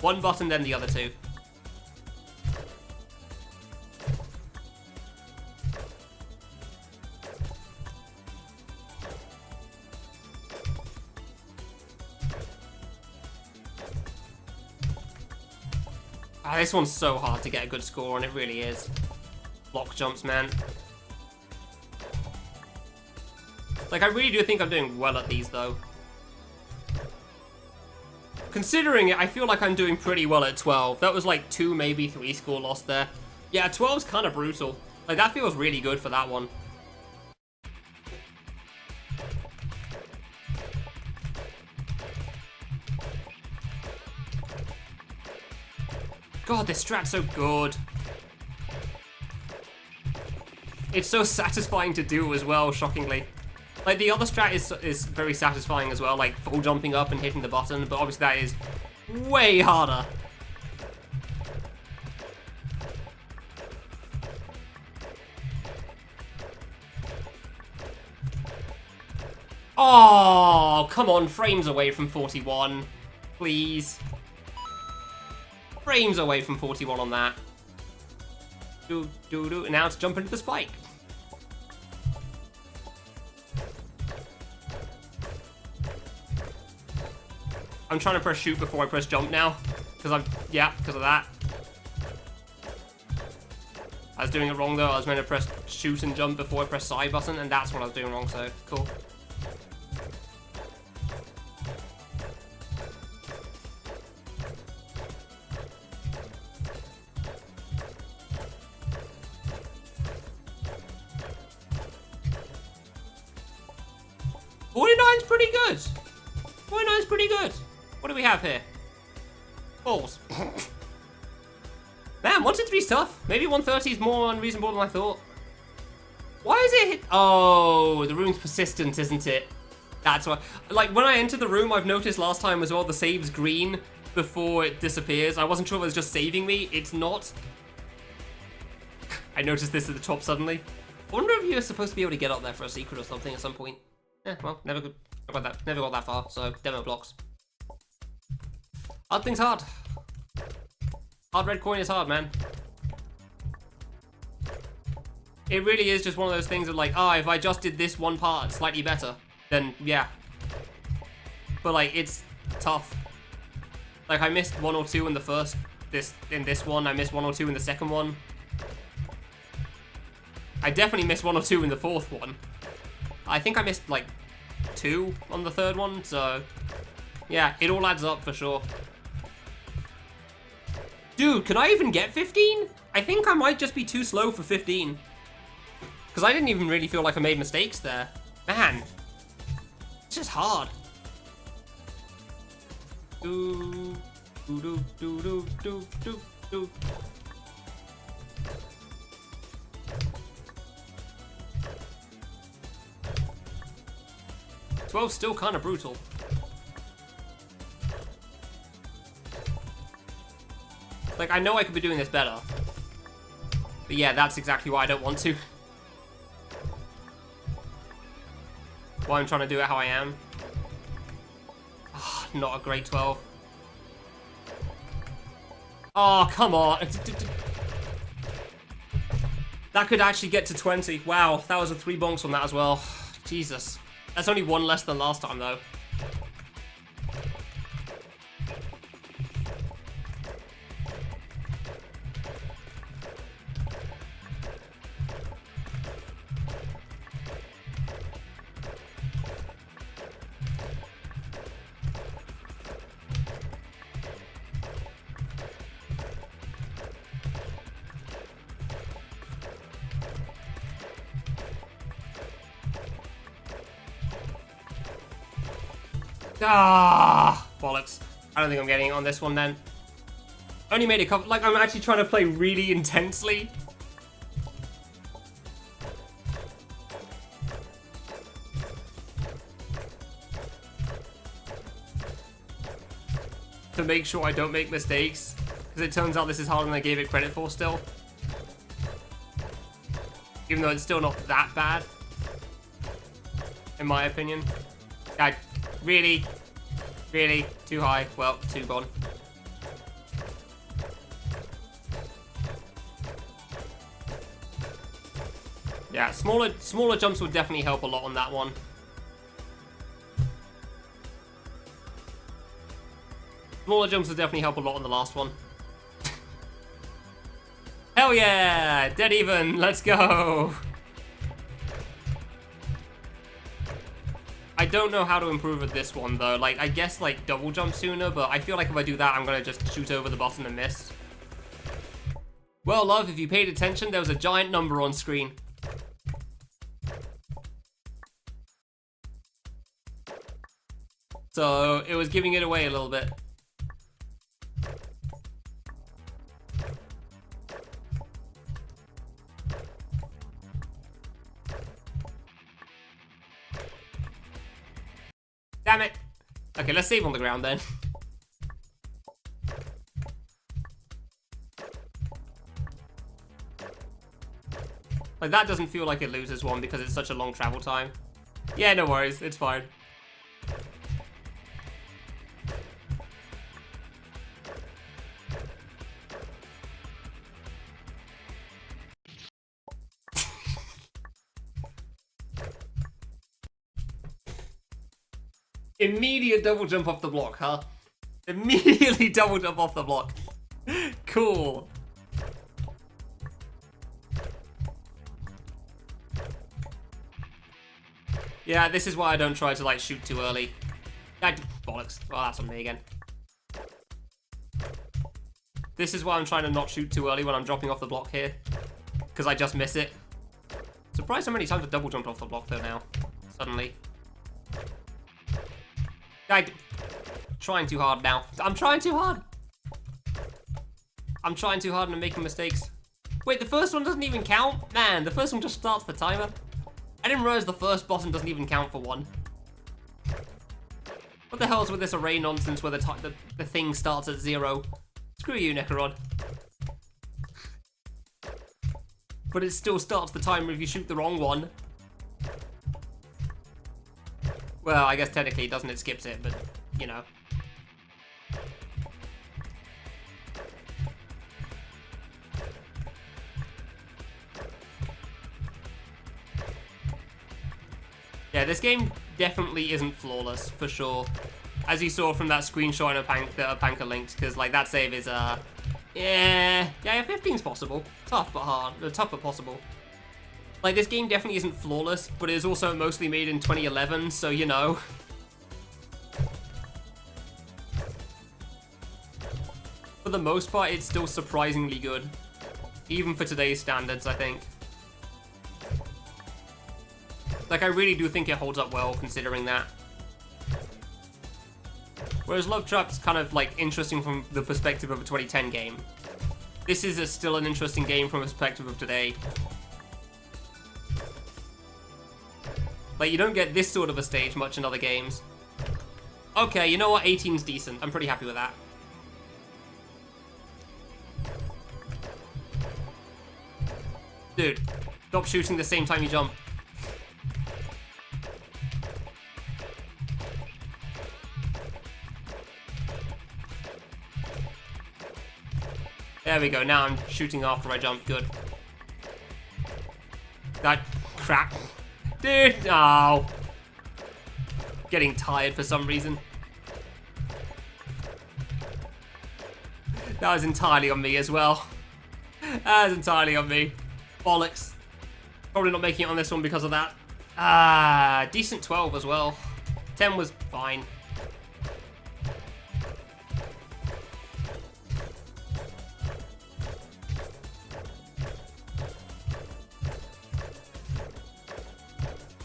1 button, then the other 2. Ah, this one's so hard to get a good score on, it really is. Block jumps, man. Like, I really do think I'm doing well at these, though. Considering it, I feel like I'm doing pretty well at 12. That was like 2, maybe 3 score lost there. Yeah, 12's kind of brutal. Like, that feels really good for that one. God, this strat's so good. It's so satisfying to do as well, shockingly. Like, the other strat is very satisfying as well, like full jumping up and hitting the button, but obviously that is way harder. Oh, come on, frames away from 41, please. Frames away from 41 on that. And now to jump into the spike. I'm trying to press shoot before I press jump now. Because of that. I was doing it wrong though. I was meant to press shoot and jump before I press side button, and that's what I was doing wrong, so cool. '49's pretty good. 49's pretty good. What do we have here? Balls. Man, 1-3's tough. Maybe 130 is more unreasonable than I thought. Why is it hit? Oh, the room's persistent, isn't it? That's why. Like, when I entered the room, I've noticed last time as well, the save's green before it disappears. I wasn't sure if it was just saving me. It's not. I noticed this at the top suddenly. I wonder if you're supposed to be able to get up there for a secret or something at some point. Yeah, well, never got that far, so demo blocks. Hard thing's hard. Hard red coin is hard, man. It really is just one of those things of like, if I just did this one part slightly better, then yeah. But like, it's tough. Like, I missed 1 or 2 in the first, in this one. I missed 1 or 2 in the second one. I definitely missed 1 or 2 in the fourth one. I think I missed like 2 on the third one, so yeah, it all adds up for sure. Dude, can I even get 15? I think I might just be too slow for 15. Because I didn't even really feel like I made mistakes there. Man, it's just hard. Do, do, do, do, do, do, do. 12's still kind of brutal. Like, I know I could be doing this better. But yeah, that's exactly why I don't want to. Why I'm trying to do it how I am. Not a great 12. Oh, come on. That could actually get to 20. Wow, that was a 3 bonks on that as well. Jesus. That's only 1 less than last time, though. Ah, bollocks. I don't think I'm getting it on this one then. Only made a couple, like I'm actually trying to play really intensely. To make sure I don't make mistakes. Because it turns out this is harder than I gave it credit for still. Even though it's still not that bad. In my opinion. God. Really? Really? Too high? Well, too gone. Yeah, smaller jumps would definitely help a lot on that one. Smaller jumps would definitely help a lot on the last one. Hell yeah! Dead even! Let's go! I don't know how to improve with this one though. Like, I guess like double jump sooner, but I feel like if I do that, I'm gonna just shoot over the button and miss. Well, love, if you paid attention, there was a giant number on screen. So, it was giving it away a little bit. Damn it. Okay, let's save on the ground then. Like, that doesn't feel like it loses one because it's such a long travel time. Yeah, no worries. It's fine. Immediate double jump off the block, huh? Immediately double jump off the block. Cool. Yeah, this is why I don't try to, like, shoot too early. Bollocks. Well, that's on me again. This is why I'm trying to not shoot too early when I'm dropping off the block here. Because I just miss it. Surprised how many times I double jumped off the block, though, now. Suddenly. Trying too hard now. I'm trying too hard. I'm trying too hard and I'm making mistakes. Wait, the first one doesn't even count? Man, the first one just starts the timer. I didn't realize the first button doesn't even count for one. What the hell is with this array nonsense where the thing starts at 0? Screw you, Necrod. But it still starts the timer if you shoot the wrong one. Well, I guess technically it doesn't, it skips it, but, you know. Yeah, this game definitely isn't flawless, for sure. As you saw from that screenshot that Panka linked, because, like, that save is, yeah, 15's possible. Tough but hard. Tough but possible. Like, this game definitely isn't flawless, but it is also mostly made in 2011, so, you know. For the most part, it's still surprisingly good. Even for today's standards, I think. Like, I really do think it holds up well, considering that. Whereas Love Trap's kind of, like, interesting from the perspective of a 2010 game. This is still an interesting game from a perspective of today. Like, you don't get this sort of a stage much in other games. Okay, you know what? 18's decent. I'm pretty happy with that. Dude, stop shooting the same time you jump. There we go. Now I'm shooting after I jump. Good. That crap. Dude, oh. Getting tired for some reason. That was entirely on me as well. That was entirely on me. Bollocks. Probably not making it on this one because of that. Ah, decent 12 as well. 10 was fine.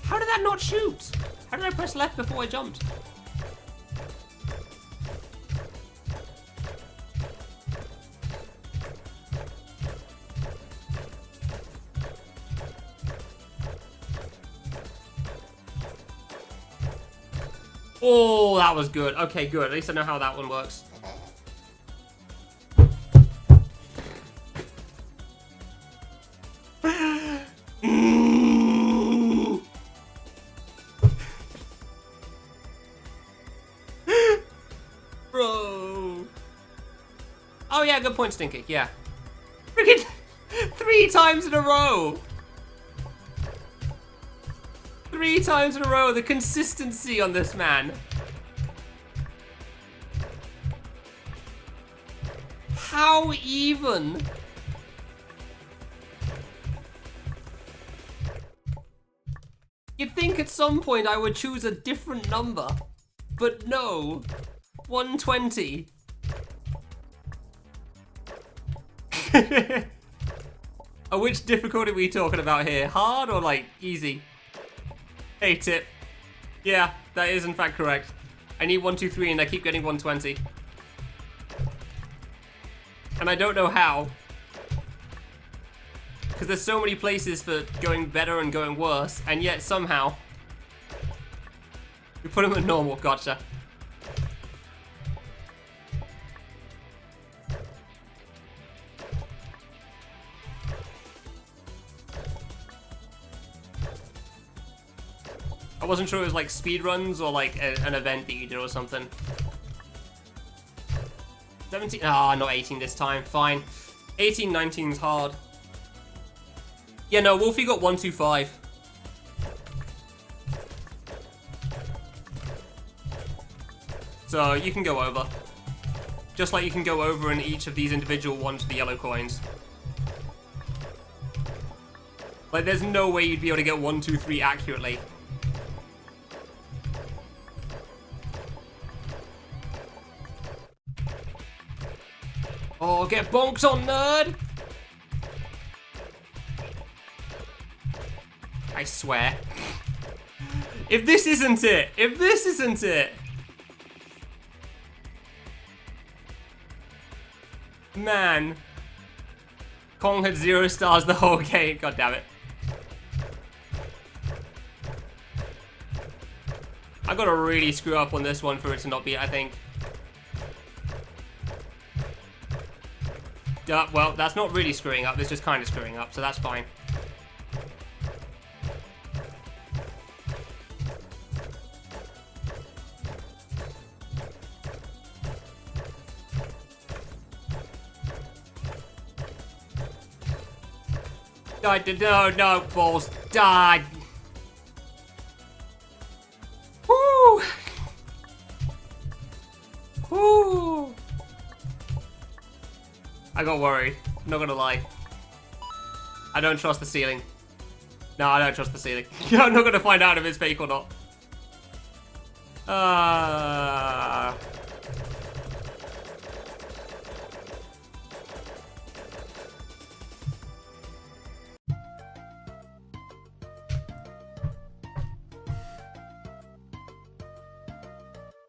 How did that not shoot? How did I press left before I jumped? Oh, that was good. Okay, good. At least I know how that one works. Bro. Oh, yeah, good point, Stinky. Yeah. Freaking 3 times in a row. 3 times in a row, the consistency on this man. How even? You'd think at some point I would choose a different number, but no. 120. Which difficulty are we talking about here? Hard or like easy? Hey, tip. Yeah, that is in fact correct. I need 1, 2, 3 and I keep getting 120. And I don't know how. Because there's so many places for going better and going worse, and yet somehow we put them at normal. Gotcha. I wasn't sure it was like speed runs or like an event that you did or something. 17. Ah, not 18 this time. Fine. 18, 19's hard. Yeah, no, Wolfie got 125. So you can go over. Just like you can go over in each of these individual ones with the yellow coins. Like, there's no way you'd be able to get 1, 2, 3 accurately. Oh, get bonked on, nerd! I swear. If this isn't it! If this isn't it! Man. Kong had 0 stars the whole game. God damn it. I gotta really screw up on this one for it to not be, I think. Well, that's not really screwing up, it's just kind of screwing up, so that's fine. No, balls. Die. Woo! Woo! I got worried. I'm not gonna lie. I don't trust the ceiling. No, I don't trust the ceiling. I'm not gonna find out if it's fake or not.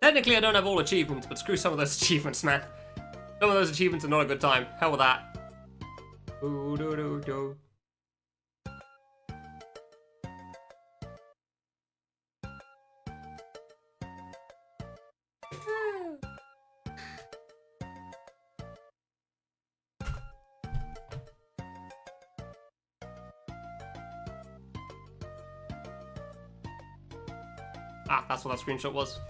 Technically, I don't have all achievements, but screw some of those achievements, man. Some of those achievements are not a good time. Hell with that. Ooh, doo, doo, doo. Ah, that's what that screenshot was.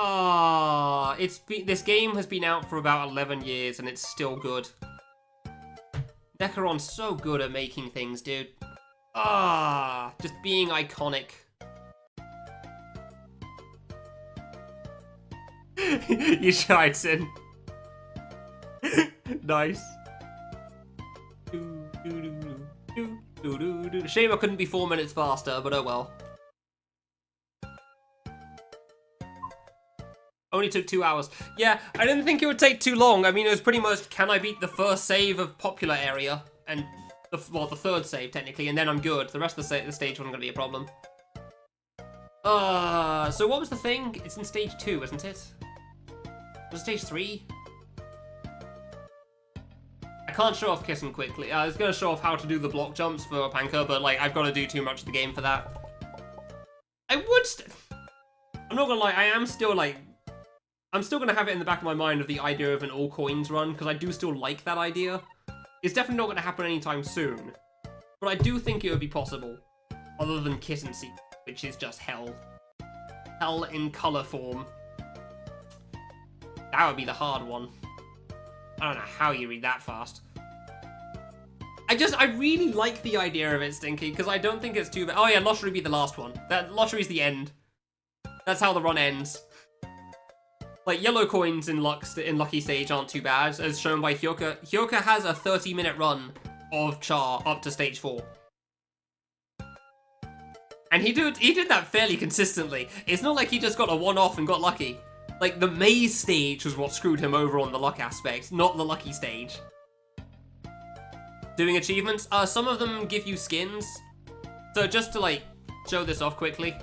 Ah, this game has been out for about 11 years and it's still good. Necron's so good at making things, dude. Ah, just being iconic. You tried, Sin. Nice. Shame I couldn't be 4 minutes faster, but oh well. Only took 2 hours. Yeah, I didn't think it would take too long. I mean, it was pretty much, can I beat the first save of popular area? And, the third save, technically, and then I'm good. The rest of the stage wasn't going to be a problem. So what was the thing? It's in stage 2, isn't it? Was it stage 3? I can't show off kissing quickly. I was going to show off how to do the block jumps for Panka, but, like, I've got to do too much of the game for that. I would I'm not going to lie, I am still, like... I'm still going to have it in the back of my mind of the idea of an all coins run, because I do still like that idea. It's definitely not going to happen anytime soon. But I do think it would be possible. Other than Kiss and See, which is just hell. Hell in colour form. That would be the hard one. I don't know how you read that fast. I really like the idea of it, Stinky, because I don't think it's too bad. Oh yeah, Lottery be the last one. That Lottery's the end. That's how the run ends. Like, yellow coins in Lucky Stage aren't too bad, as shown by Hyoka. Hyoka has a 30-minute run of Charr up to stage 4. And he did that fairly consistently. It's not like he just got a one-off and got lucky. Like, the maze stage was what screwed him over on the luck aspect, not the lucky stage. Doing achievements? Some of them give you skins. So just to, like, show this off quickly.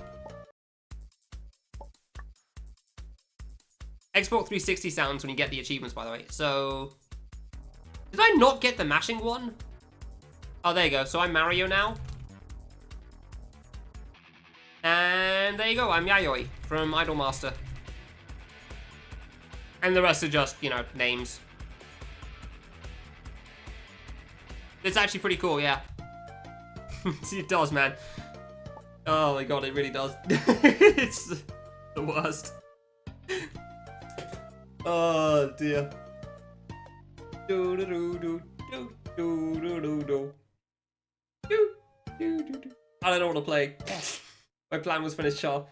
Xbox 360 sounds when you get the achievements, by the way. So, did I not get the mashing one? Oh, there you go. So I'm Mario now. And there you go. I'm Yayoi from Idolmaster. And the rest are just, you know, names. It's actually pretty cool, yeah. It does, man. Oh my god, it really does. It's the worst. Oh dear. Do do do do do do do do do. Do do do do. I don't know what to play. My plan was finish Charr.